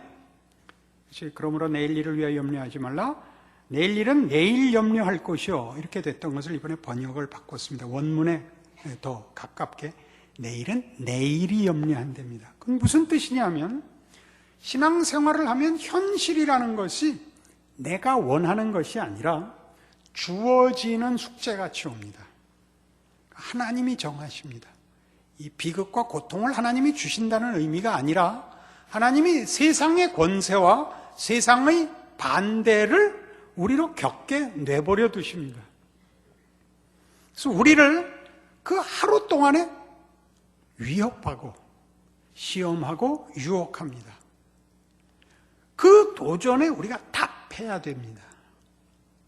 Speaker 1: 그러므로 내일 일을 위하여 염려하지 말라. 내일 일은 내일 염려할 것이요 이렇게 됐던 것을 이번에 번역을 바꿨습니다. 원문에 더 가깝게 내일은 내일이 염려한답니다. 그건 무슨 뜻이냐면 신앙생활을 하면 현실이라는 것이 내가 원하는 것이 아니라 주어지는 숙제같이 옵니다. 하나님이 정하십니다. 이 비극과 고통을 하나님이 주신다는 의미가 아니라 하나님이 세상의 권세와 세상의 반대를 우리로 겪게 내버려 두십니다. 그래서 우리를 그 하루 동안에 위협하고 시험하고 유혹합니다. 그 도전에 우리가 답해야 됩니다.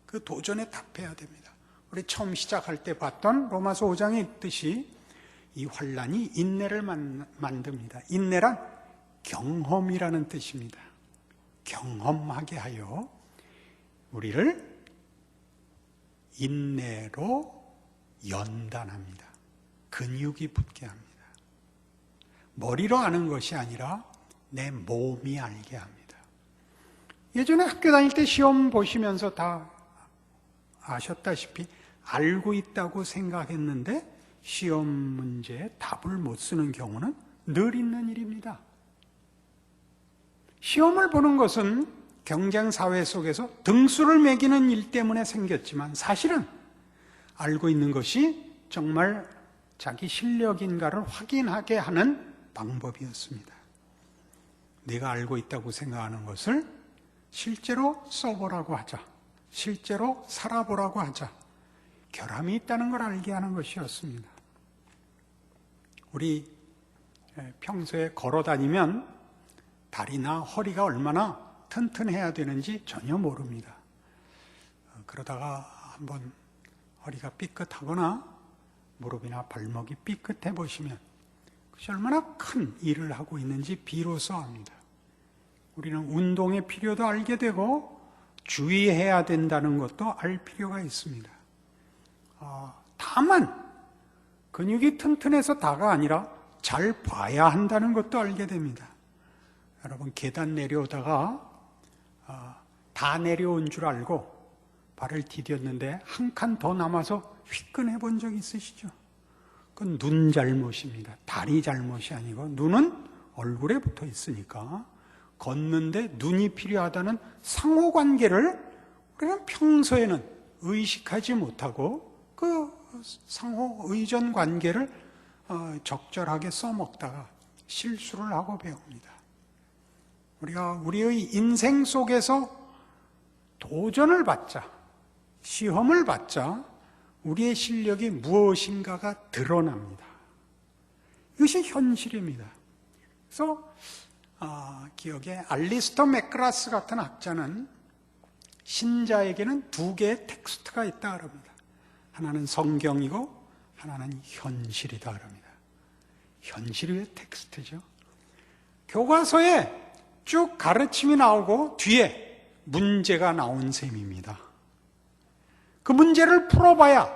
Speaker 1: 그 도전에 답해야 됩니다. 우리 처음 시작할 때 봤던 로마서 5장에 있듯이 이 환난이 인내를 만듭니다. 인내란 경험이라는 뜻입니다. 경험하게 하여 우리를 인내로 연단합니다. 근육이 붙게 합니다. 머리로 아는 것이 아니라 내 몸이 알게 합니다. 예전에 학교 다닐 때 시험 보시면서 다 아셨다시피 알고 있다고 생각했는데 시험 문제에 답을 못 쓰는 경우는 늘 있는 일입니다. 시험을 보는 것은 경쟁 사회 속에서 등수를 매기는 일 때문에 생겼지만 사실은 알고 있는 것이 정말 자기 실력인가를 확인하게 하는 방법이었습니다. 내가 알고 있다고 생각하는 것을 실제로 써보라고 하자. 실제로 살아보라고 하자. 결함이 있다는 걸 알게 하는 것이었습니다. 우리 평소에 걸어 다니면 다리나 허리가 얼마나 튼튼해야 되는지 전혀 모릅니다. 그러다가 한번 허리가 삐끗하거나 무릎이나 발목이 삐끗해 보시면 그것이 얼마나 큰 일을 하고 있는지 비로소 압니다. 우리는 운동의 필요도 알게 되고 주의해야 된다는 것도 알 필요가 있습니다. 다만 근육이 튼튼해서 다가 아니라 잘 봐야 한다는 것도 알게 됩니다. 여러분 계단 내려오다가 다 내려온 줄 알고 발을 디뎠는데 한 칸 더 남아서 휘끈해 본 적 있으시죠? 그건 눈 잘못입니다. 다리 잘못이 아니고 눈은 얼굴에 붙어 있으니까 걷는데 눈이 필요하다는 상호관계를 우리는 평소에는 의식하지 못하고 그 상호 의존 관계를 적절하게 써먹다가 실수를 하고 배웁니다. 우리가 우리의 인생 속에서 도전을 받자, 시험을 받자 우리의 실력이 무엇인가가 드러납니다. 이것이 현실입니다. 그래서 기억에 알리스터 맥그라스 같은 학자는 신자에게는 두 개의 텍스트가 있다 그럽니다. 하나는 성경이고 하나는 현실이다 그럽니다. 현실이 왜 텍스트죠? 교과서에 쭉 가르침이 나오고 뒤에 문제가 나온 셈입니다. 그 문제를 풀어봐야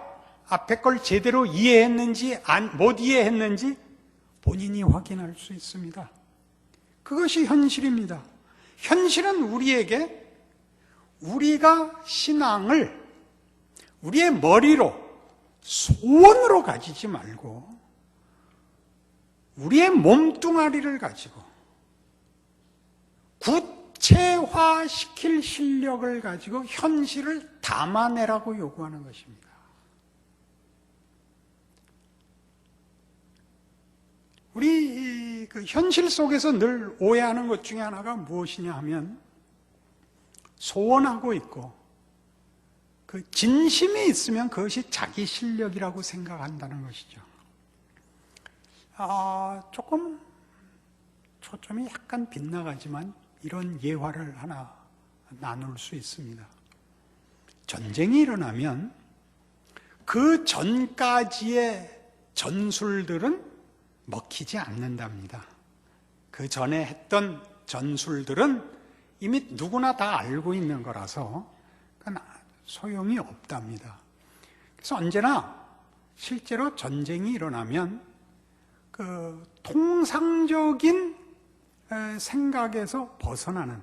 Speaker 1: 앞에 걸 제대로 이해했는지 못 이해했는지 본인이 확인할 수 있습니다. 그것이 현실입니다. 현실은 우리에게 우리가 신앙을 우리의 머리로 소원으로 가지지 말고 우리의 몸뚱아리를 가지고 구체화시킬 실력을 가지고 현실을 담아내라고 요구하는 것입니다. 우리 그 현실 속에서 늘 오해하는 것 중에 하나가 무엇이냐 하면 소원하고 있고 그 진심이 있으면 그것이 자기 실력이라고 생각한다는 것이죠. 조금 초점이 약간 빗나가지만 이런 예화를 하나 나눌 수 있습니다. 전쟁이 일어나면 그 전까지의 전술들은 먹히지 않는답니다. 그 전에 했던 전술들은 이미 누구나 다 알고 있는 거라서 소용이 없답니다. 그래서 언제나 실제로 전쟁이 일어나면 그 통상적인 생각에서 벗어나는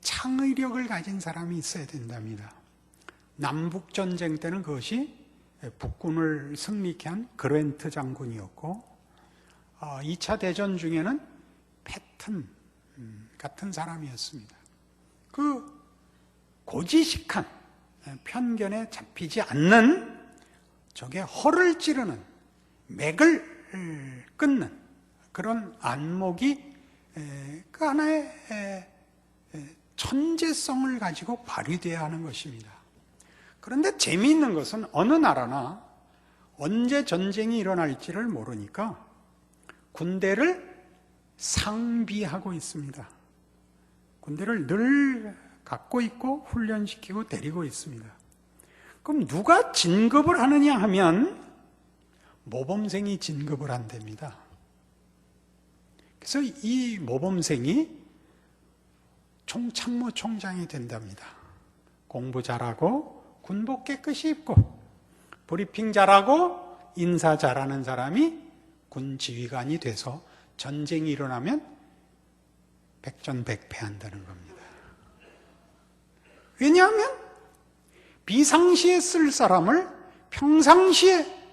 Speaker 1: 창의력을 가진 사람이 있어야 된답니다. 남북전쟁 때는 그것이 북군을 승리케 한 그랜트 장군이었고 2차 대전 중에는 패튼 같은 사람이었습니다. 그 고지식한 편견에 잡히지 않는 적의 허를 찌르는 맥을 끊는 그런 안목이 그 하나의 천재성을 가지고 발휘되어야 하는 것입니다. 그런데 재미있는 것은 어느 나라나 언제 전쟁이 일어날지를 모르니까 군대를 상비하고 있습니다. 군대를 늘 갖고 있고 훈련시키고 데리고 있습니다. 그럼 누가 진급을 하느냐 하면 모범생이 진급을 한답니다. 그래서 이 모범생이 총참모총장이 된답니다. 공부 잘하고 군복 깨끗이 입고 브리핑 잘하고 인사 잘하는 사람이 군 지휘관이 돼서 전쟁이 일어나면 백전백패한다는 겁니다. 왜냐하면 비상시에 쓸 사람을 평상시에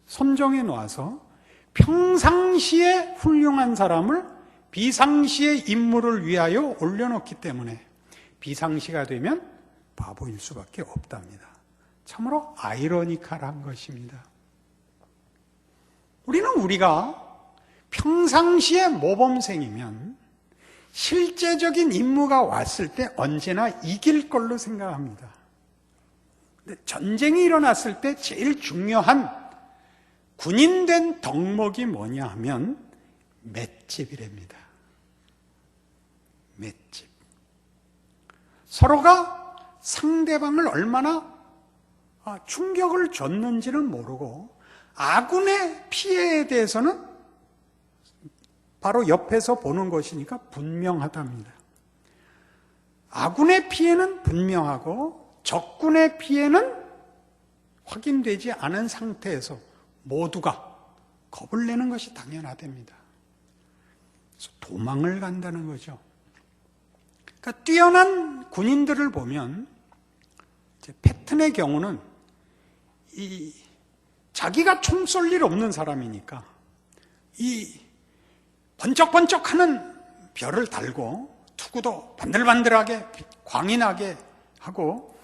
Speaker 1: 선정해 놓아서 평상시에 훌륭한 사람을 비상시의 임무를 위하여 올려놓기 때문에 비상시가 되면 바보일 수밖에 없답니다. 참으로 아이러니컬한 것입니다. 우리가 평상시에 모범생이면 실제적인 임무가 왔을 때 언제나 이길 걸로 생각합니다. 근데 전쟁이 일어났을 때 제일 중요한 군인된 덕목이 뭐냐 하면 맷집이랍니다. 맷집. 서로가 상대방을 얼마나 충격을 줬는지는 모르고 아군의 피해에 대해서는 바로 옆에서 보는 것이니까 분명하답니다. 아군의 피해는 분명하고 적군의 피해는 확인되지 않은 상태에서 모두가 겁을 내는 것이 당연하답니다. 그래서 도망을 간다는 거죠. 그러니까 뛰어난 군인들을 보면 패튼의 경우는 자기가 총 쏠 일 없는 사람이니까 이 번쩍번쩍하는 별을 달고 투구도 반들반들하게 광인하게 하고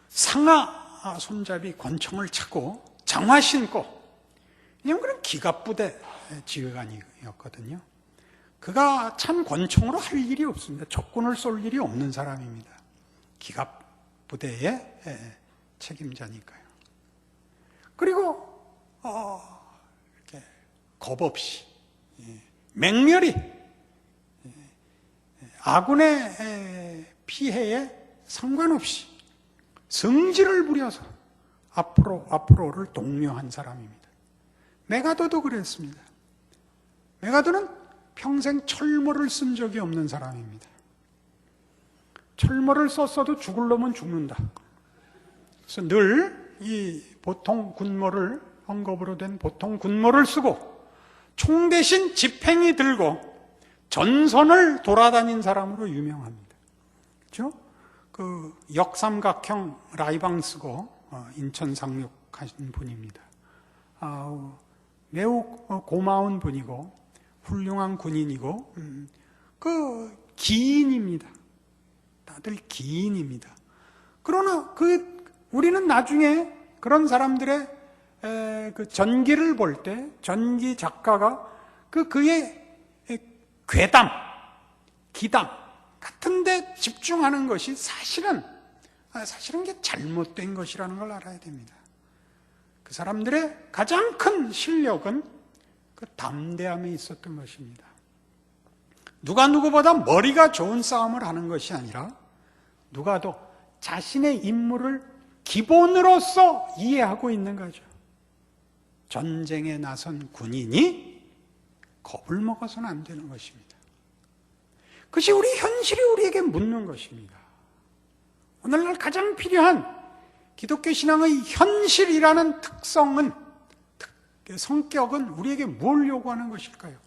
Speaker 1: 상하 손잡이 권총을 차고 장화 신고 그냥 그런 기갑부대 지휘관이었거든요. 그가 찬 권총으로 할 일이 없습니다. 적군을 쏠 일이 없는 사람입니다. 기갑부대의 책임자니까요. 그리고 이렇게 겁 없이 맹렬히 아군의 피해에 상관없이 성질을 부려서 앞으로를 독려한 사람입니다. 메가도도 그랬습니다. 메가도는 평생 철모를 쓴 적이 없는 사람입니다. 철모를 썼어도 죽을 놈은 죽는다. 그래서 늘 이 보통 군모를 헝겊으로 된 보통 군모를 쓰고 총 대신 지팽이 들고 전선을 돌아다닌 사람으로 유명합니다. 그렇죠? 그 역삼각형 라이방 쓰고 인천 상륙하신 분입니다. 매우 고마운 분이고 훌륭한 군인이고 그 기인입니다. 다들 기인입니다. 그러나 우리는 나중에 그런 사람들의 그 전기를 볼 때 전기 작가가 그의 괴담, 기담 같은 데 집중하는 것이 사실은 게 잘못된 것이라는 걸 알아야 됩니다. 그 사람들의 가장 큰 실력은 그 담대함에 있었던 것입니다. 누가 누구보다 머리가 좋은 싸움을 하는 것이 아니라 누가도 자신의 임무를 기본으로서 이해하고 있는 거죠. 전쟁에 나선 군인이 겁을 먹어서는 안 되는 것입니다. 그것이 우리 현실이 우리에게 묻는 것입니다. 오늘날 가장 필요한 기독교 신앙의 현실이라는 성격은 우리에게 뭘 요구하는 것일까요?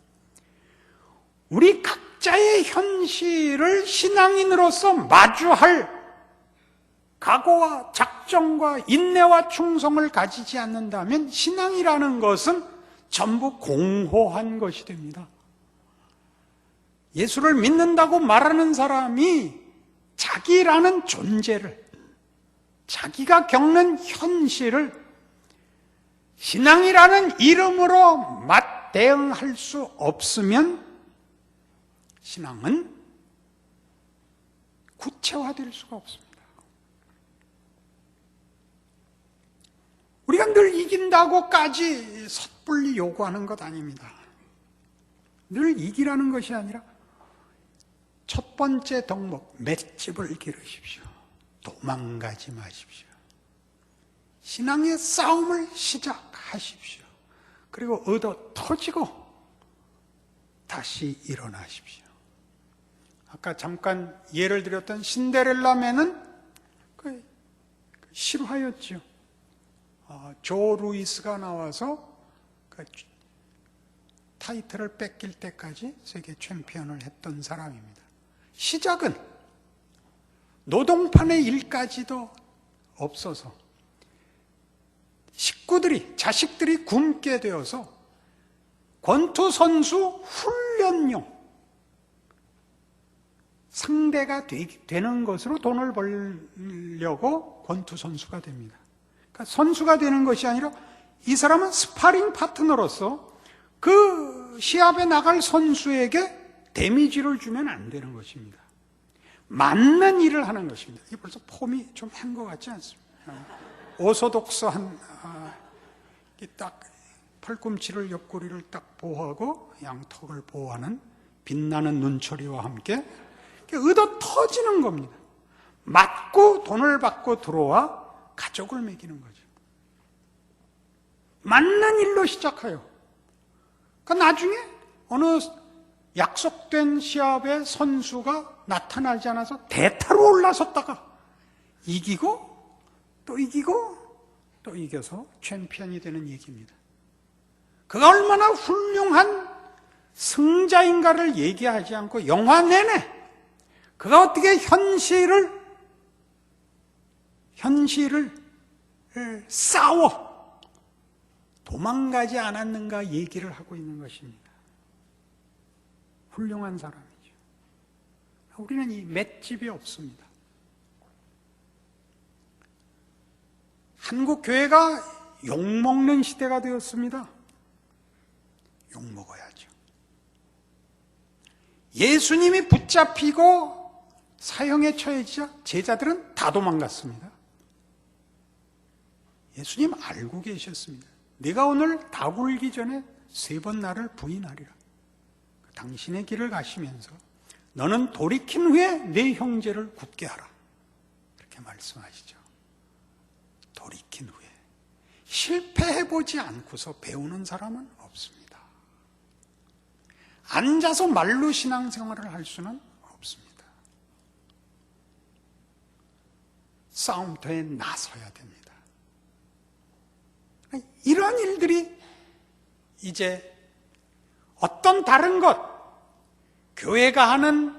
Speaker 1: 우리 각자의 현실을 신앙인으로서 마주할 각오와 작정과 인내와 충성을 가지지 않는다면 신앙이라는 것은 전부 공허한 것이 됩니다. 예수를 믿는다고 말하는 사람이 자기라는 존재를, 자기가 겪는 현실을 신앙이라는 이름으로 맞대응할 수 없으면 신앙은 구체화될 수가 없습니다. 우리가 늘 이긴다고까지 섣불리 요구하는 것 아닙니다. 늘 이기라는 것이 아니라 첫 번째 덕목, 맷집을 기르십시오. 도망가지 마십시오. 신앙의 싸움을 시작하십시오. 그리고 얻어 터지고 다시 일어나십시오. 아까 잠깐 예를 드렸던 신데렐라맨은 그 실화였죠. 조 루이스가 나와서 그 타이틀을 뺏길 때까지 세계 챔피언을 했던 사람입니다. 시작은 노동판의 일까지도 없어서 자식들이 굶게 되어서 권투 선수 훈련용 상대가 되는 것으로 돈을 벌려고 권투 선수가 됩니다. 그러니까 선수가 되는 것이 아니라 이 사람은 스파링 파트너로서 그 시합에 나갈 선수에게 데미지를 주면 안 되는 것입니다. 맞는 일을 하는 것입니다. 이게 벌써 폼이 좀 한 것 같지 않습니까? 오소독스한 딱 팔꿈치를 옆구리를 딱 보호하고 양턱을 보호하는 빛나는 눈초리와 함께 얻어 터지는 겁니다. 맞고 돈을 받고 들어와 가족을 먹이는 거죠. 맞는 일로 시작해요. 그러니까 나중에 어느 약속된 시합에 선수가 나타나지 않아서 대타로 올라섰다가 이기고 또 이기고 또 이겨서 챔피언이 되는 얘기입니다. 그가 얼마나 훌륭한 승자인가를 얘기하지 않고 영화 내내 그가 어떻게 현실을 싸워 도망가지 않았는가 얘기를 하고 있는 것입니다. 훌륭한 사람이죠. 우리는 이 맷집이 없습니다. 한국 교회가 욕먹는 시대가 되었습니다. 욕먹어야죠. 예수님이 붙잡히고 사형에 처해지자 제자들은 다 도망갔습니다. 예수님 알고 계셨습니다. 내가 오늘 닭 울기 전에 3번 나를 부인하리라. 당신의 길을 가시면서 너는 돌이킨 후에 내 형제를 굳게 하라. 그렇게 말씀하시죠. 돌이킨 후에. 실패해보지 않고서 배우는 사람은 없습니다. 앉아서 말로 신앙생활을 할 수는 없습니다. 싸움터에 나서야 됩니다. 이런 일들이 이제 어떤 다른 것, 교회가 하는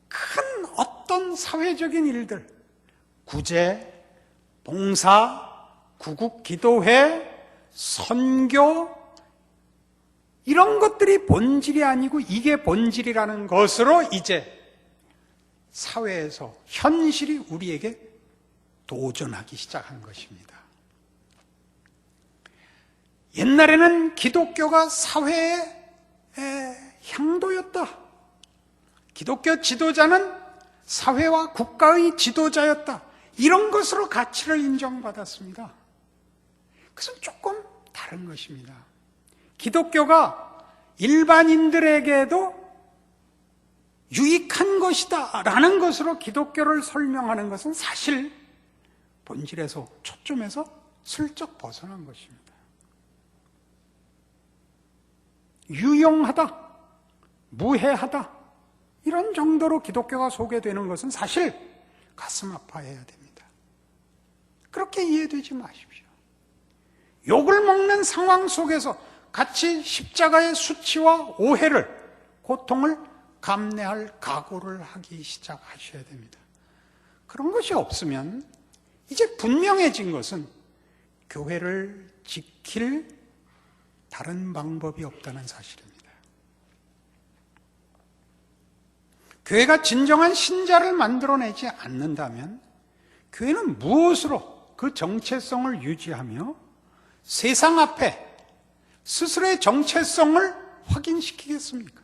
Speaker 1: 큰 어떤 사회적인 일들, 구제, 봉사, 구국기도회, 선교, 이런 것들이 본질이 아니고 이게 본질이라는 것으로 이제 사회에서 현실이 우리에게 도전하기 시작한 것입니다. 옛날에는 기독교가 사회의 향도였다. 기독교 지도자는 사회와 국가의 지도자였다. 이런 것으로 가치를 인정받았습니다. 그것은 조금 다른 것입니다. 기독교가 일반인들에게도 유익한 것이다 라는 것으로 기독교를 설명하는 것은 사실 본질에서, 초점에서 슬쩍 벗어난 것입니다. 유용하다, 무해하다, 이런 정도로 기독교가 소개되는 것은 사실 가슴 아파해야 됩니다. 그렇게 이해되지 마십시오. 욕을 먹는 상황 속에서 같이 십자가의 수치와 오해를, 고통을 감내할 각오를 하기 시작하셔야 됩니다. 그런 것이 없으면 이제 분명해진 것은 교회를 지킬 다른 방법이 없다는 사실입니다. 교회가 진정한 신자를 만들어내지 않는다면 교회는 무엇으로 그 정체성을 유지하며 세상 앞에 스스로의 정체성을 확인시키겠습니까?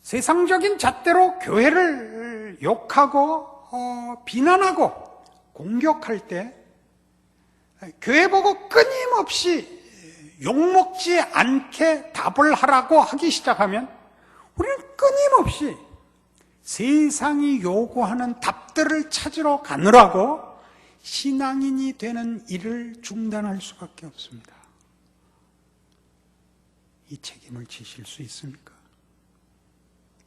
Speaker 1: 세상적인 잣대로 교회를 욕하고 비난하고 공격할 때 교회 보고 끊임없이 욕먹지 않게 답을 하라고 하기 시작하면 우리는 끊임없이 세상이 요구하는 답들을 찾으러 가느라고 신앙인이 되는 일을 중단할 수밖에 없습니다. 이 책임을 지실 수 있습니까?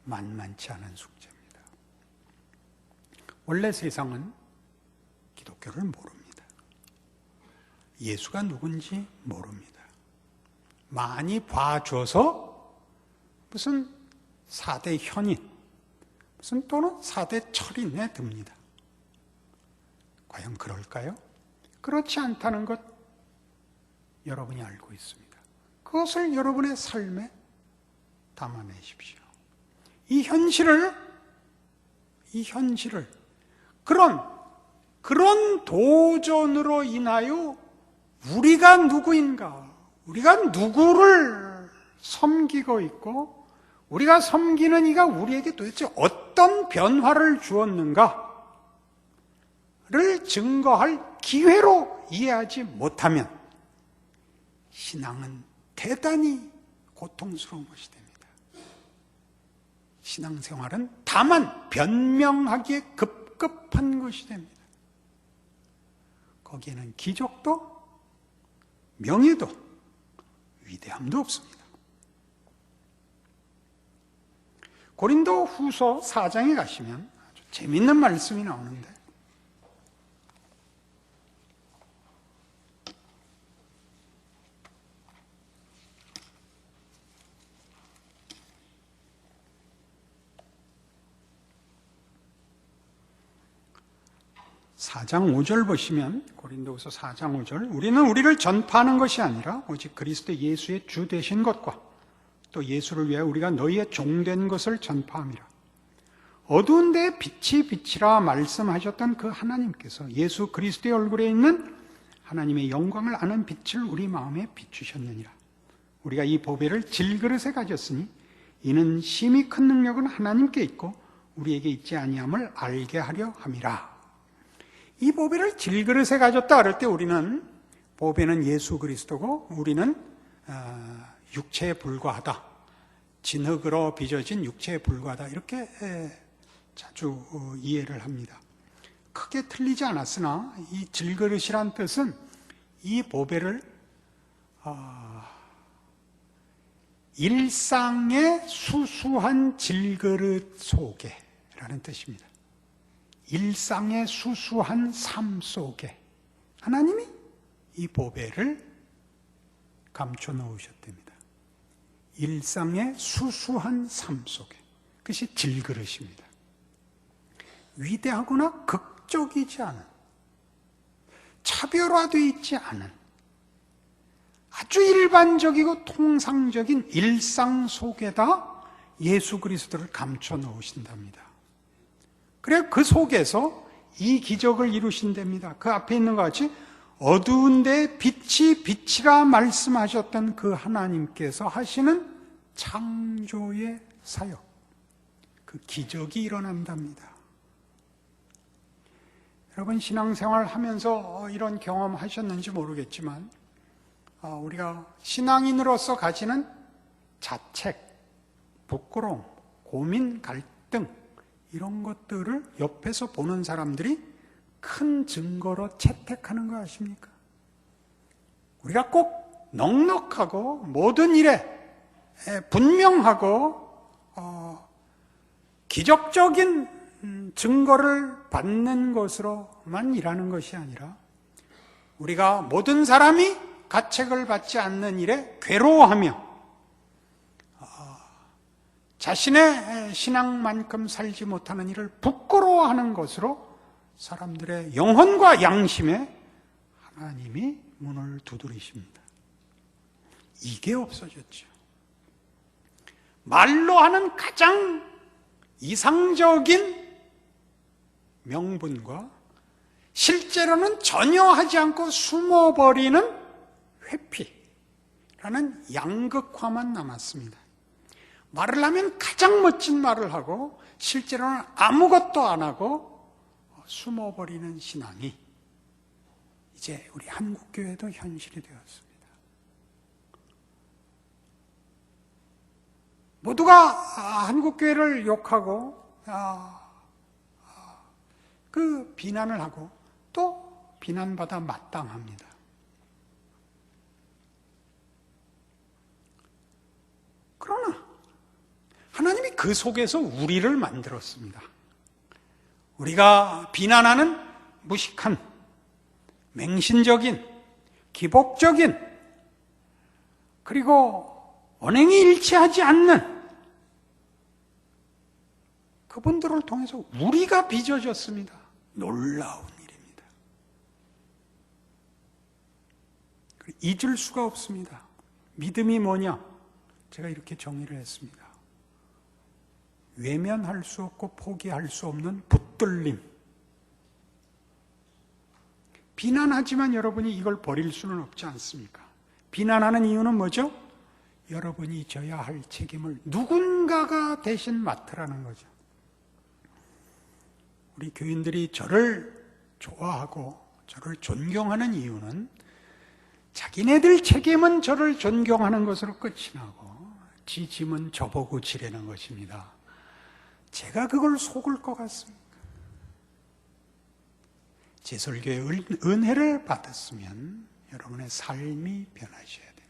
Speaker 1: 만만치 않은 숙제입니다. 원래 세상은 기독교를 모릅니다. 예수가 누군지 모릅니다. 많이 봐줘서 무슨 4대 현인, 무슨 또는 4대 철인에 듭니다. 과연 그럴까요? 그렇지 않다는 것 여러분이 알고 있습니다. 그것을 여러분의 삶에 담아내십시오. 이 현실을 그런 도전으로 인하여 우리가 누구인가, 우리가 누구를 섬기고 있고 우리가 섬기는 이가 우리에게 도대체 어떤 변화를 주었는가를 증거할 기회로 이해하지 못하면 신앙은 대단히 고통스러운 것이 됩니다. 신앙생활은 다만 변명하기에 급급한 것이 됩니다. 거기에는 기적도 명예도 위대함도 없습니다. 고린도 후서 4장에 가시면 아주 재밌는 말씀이 나오는데, 사 장 5절 보시면, 고린도후서 4장 5절, 우리는 우리를 전파하는 것이 아니라 오직 그리스도 예수의 주 되신 것과 또 예수를 위해 우리가 너희의 종된 것을 전파함이라. 어두운 데에 빛이 빛이라 말씀하셨던 그 하나님께서 예수 그리스도의 얼굴에 있는 하나님의 영광을 아는 빛을 우리 마음에 비추셨느니라. 우리가 이 보배를 질그릇에 가졌으니 이는 심히 큰 능력은 하나님께 있고 우리에게 있지 아니함을 알게 하려 함이라. 이 보배를 질그릇에 가졌다 그럴 때 우리는, 보배는 예수 그리스도고 우리는 육체에 불과하다, 진흙으로 빚어진 육체에 불과하다, 이렇게 자주 이해를 합니다. 크게 틀리지 않았으나 이 질그릇이란 뜻은 이 보배를 일상의 수수한 질그릇 속에라는 뜻입니다. 일상의 수수한 삶 속에 하나님이 이 보배를 감춰 놓으셨답니다. 일상의 수수한 삶 속에, 그것이 질그릇입니다. 위대하거나 극적이지 않은, 차별화되어 있지 않은 아주 일반적이고 통상적인 일상 속에다 예수 그리스도를 감춰 놓으신답니다. 그래, 그 속에서 이 기적을 이루신답니다. 그 앞에 있는 것 같이 어두운 데 빛이 빛이라 말씀하셨던 그 하나님께서 하시는 창조의 사역, 그 기적이 일어난답니다. 여러분, 신앙생활 하면서 이런 경험 하셨는지 모르겠지만, 우리가 신앙인으로서 가지는 자책, 부끄러움, 고민, 갈등, 이런 것들을 옆에서 보는 사람들이 큰 증거로 채택하는 거 아십니까? 우리가 꼭 넉넉하고 모든 일에 분명하고 기적적인 증거를 받는 것으로만 일하는 것이 아니라, 우리가 모든 사람이 가책을 받지 않는 일에 괴로워하며 자신의 신앙만큼 살지 못하는 일을 부끄러워하는 것으로 사람들의 영혼과 양심에 하나님이 문을 두드리십니다. 이게 없어졌죠. 말로 하는 가장 이상적인 명분과 실제로는 전혀 하지 않고 숨어버리는 회피라는 양극화만 남았습니다. 말을 하면 가장 멋진 말을 하고 실제로는 아무것도 안 하고 숨어버리는 신앙이 이제 우리 한국교회도 현실이 되었습니다. 모두가 한국교회를 욕하고 그 비난을 하고 또 비난받아 마땅합니다. 그러나 하나님이 그 속에서 우리를 만들었습니다. 우리가 비난하는 무식한, 맹신적인, 기복적인, 그리고 언행이 일치하지 않는 그분들을 통해서 우리가 빚어졌습니다. 놀라운 일입니다. 잊을 수가 없습니다. 믿음이 뭐냐? 제가 이렇게 정의를 했습니다. 외면할 수 없고 포기할 수 없는 붙들림. 비난하지만 여러분이 이걸 버릴 수는 없지 않습니까? 비난하는 이유는 뭐죠? 여러분이 져야 할 책임을 누군가가 대신 맡으라는 거죠. 우리 교인들이 저를 좋아하고 저를 존경하는 이유는 자기네들 책임은 저를 존경하는 것으로 끝이 나고 지 짐은 저보고 지라는 것입니다. 제가 그걸 속을 것 같습니까? 제 설교에 은혜를 받았으면 여러분의 삶이 변하셔야 됩니다.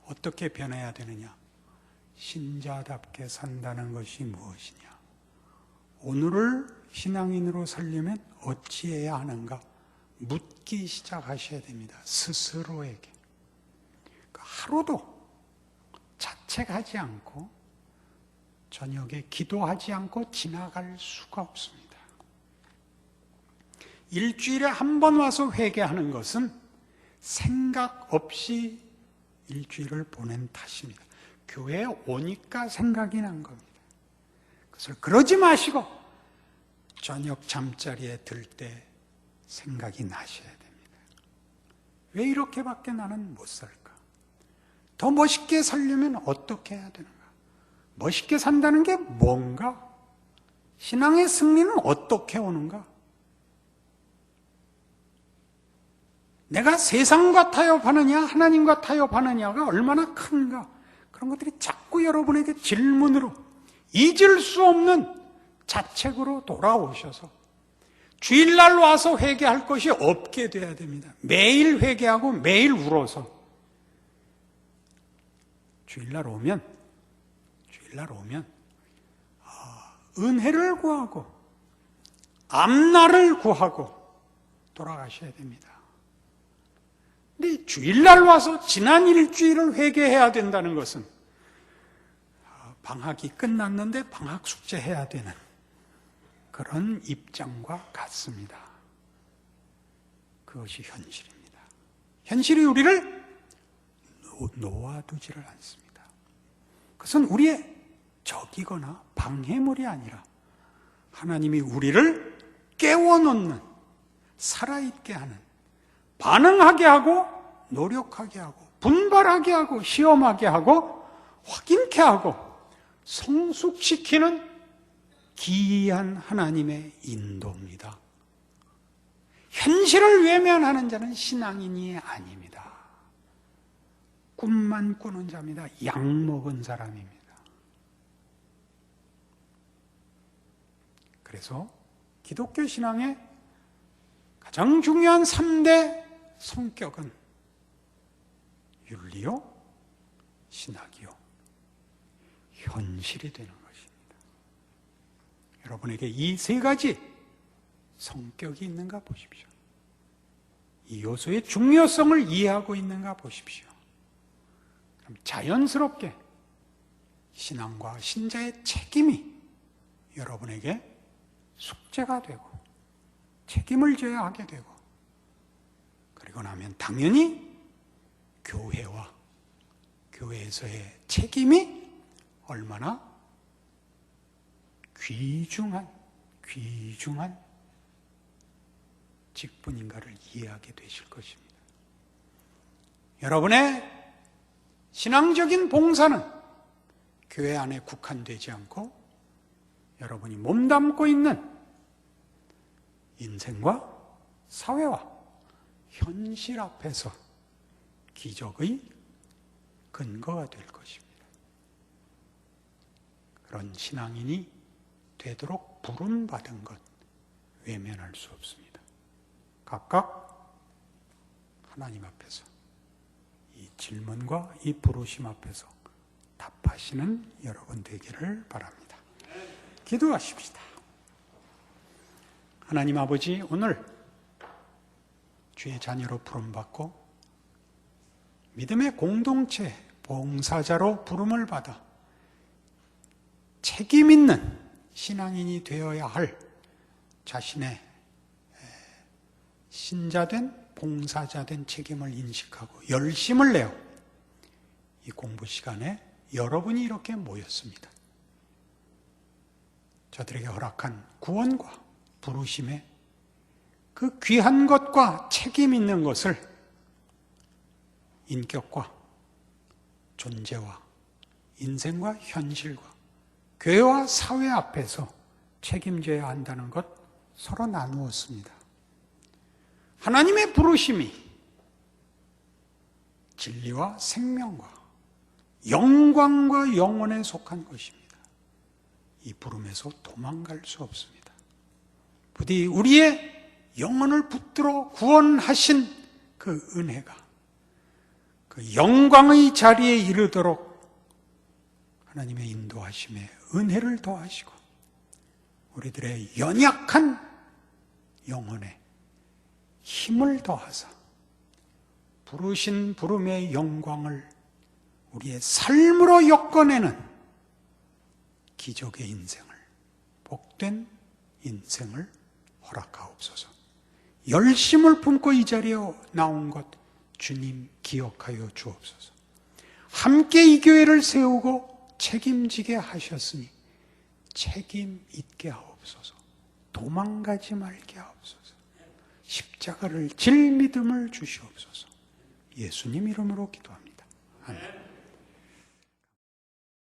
Speaker 1: 어떻게 변해야 되느냐? 신자답게 산다는 것이 무엇이냐? 오늘을 신앙인으로 살려면 어찌해야 하는가? 묻기 시작하셔야 됩니다. 스스로에게. 하루도 자책하지 않고 저녁에 기도하지 않고 지나갈 수가 없습니다. 일주일에 한 번 와서 회개하는 것은 생각 없이 일주일을 보낸 탓입니다. 교회에 오니까 생각이 난 겁니다. 그래서 그러지 마시고 저녁 잠자리에 들 때 생각이 나셔야 됩니다. 왜 이렇게밖에 나는 못 살까? 더 멋있게 살려면 어떻게 해야 되는가? 멋있게 산다는 게 뭔가? 신앙의 승리는 어떻게 오는가? 내가 세상과 타협하느냐 하나님과 타협하느냐가 얼마나 큰가? 그런 것들이 자꾸 여러분에게 질문으로 잊을 수 없는 자책으로 돌아오셔서 주일날 와서 회개할 것이 없게 돼야 됩니다. 매일 회개하고 매일 울어서 주일날 오면 은혜를 구하고 앞날을 구하고 돌아가셔야 됩니다. 근데 주일날 와서 지난 일주일을 회개해야 된다는 것은 방학이 끝났는데 방학 숙제해야 되는 그런 입장과 같습니다. 그것이 현실입니다. 현실이 우리를 놓아두지를 않습니다. 그것은 우리의 적이거나 방해물이 아니라 하나님이 우리를 깨워놓는, 살아있게 하는, 반응하게 하고 노력하게 하고 분발하게 하고 시험하게 하고 확인케 하고 성숙시키는 기이한 하나님의 인도입니다. 현실을 외면하는 자는 신앙인이 아닙니다. 꿈만 꾸는 자입니다. 약 먹은 사람입니다. 그래서 기독교 신앙의 가장 중요한 3대 성격은 윤리요, 신학이요, 현실이 되는 것입니다. 여러분에게 이 3가지 성격이 있는가 보십시오. 이 요소의 중요성을 이해하고 있는가 보십시오. 그럼 자연스럽게 신앙과 신자의 책임이 여러분에게 숙제가 되고 책임을 져야 하게 되고, 그리고 나면 당연히 교회와 교회에서의 책임이 얼마나 귀중한 직분인가를 이해하게 되실 것입니다. 여러분의 신앙적인 봉사는 교회 안에 국한되지 않고 여러분이 몸담고 있는 인생과 사회와 현실 앞에서 기적의 근거가 될 것입니다. 그런 신앙인이 되도록 부름받은 것 외면할 수 없습니다. 각각 하나님 앞에서 이 질문과 이 부르심 앞에서 답하시는 여러분 되기를 바랍니다. 기도하십시다. 하나님 아버지, 오늘 주의 자녀로 부름받고 믿음의 공동체 봉사자로 부름을 받아 책임 있는 신앙인이 되어야 할 자신의 신자된 봉사자된 책임을 인식하고 열심을 내어 이 공부 시간에 여러분이 이렇게 모였습니다. 저들에게 허락한 구원과 부르심의 그 귀한 것과 책임 있는 것을 인격과 존재와 인생과 현실과 교회와 사회 앞에서 책임져야 한다는 것 서로 나누었습니다. 하나님의 부르심이 진리와 생명과 영광과 영혼에 속한 것입니다. 이 부름에서 도망갈 수 없습니다. 부디 우리의 영혼을 붙들어 구원하신 그 은혜가 그 영광의 자리에 이르도록 하나님의 인도하심에 은혜를 더하시고 우리들의 연약한 영혼에 힘을 더하사 부르신 부름의 영광을 우리의 삶으로 엮어내는 기적의 인생을, 복된 인생을 허락하옵소서. 열심을 품고 이 자리에 나온 것 주님 기억하여 주옵소서. 함께 이 교회를 세우고 책임지게 하셨으니 책임 있게 하옵소서. 도망가지 말게 하옵소서. 십자가를 질 믿음을 주시옵소서. 예수님 이름으로 기도합니다. 아멘.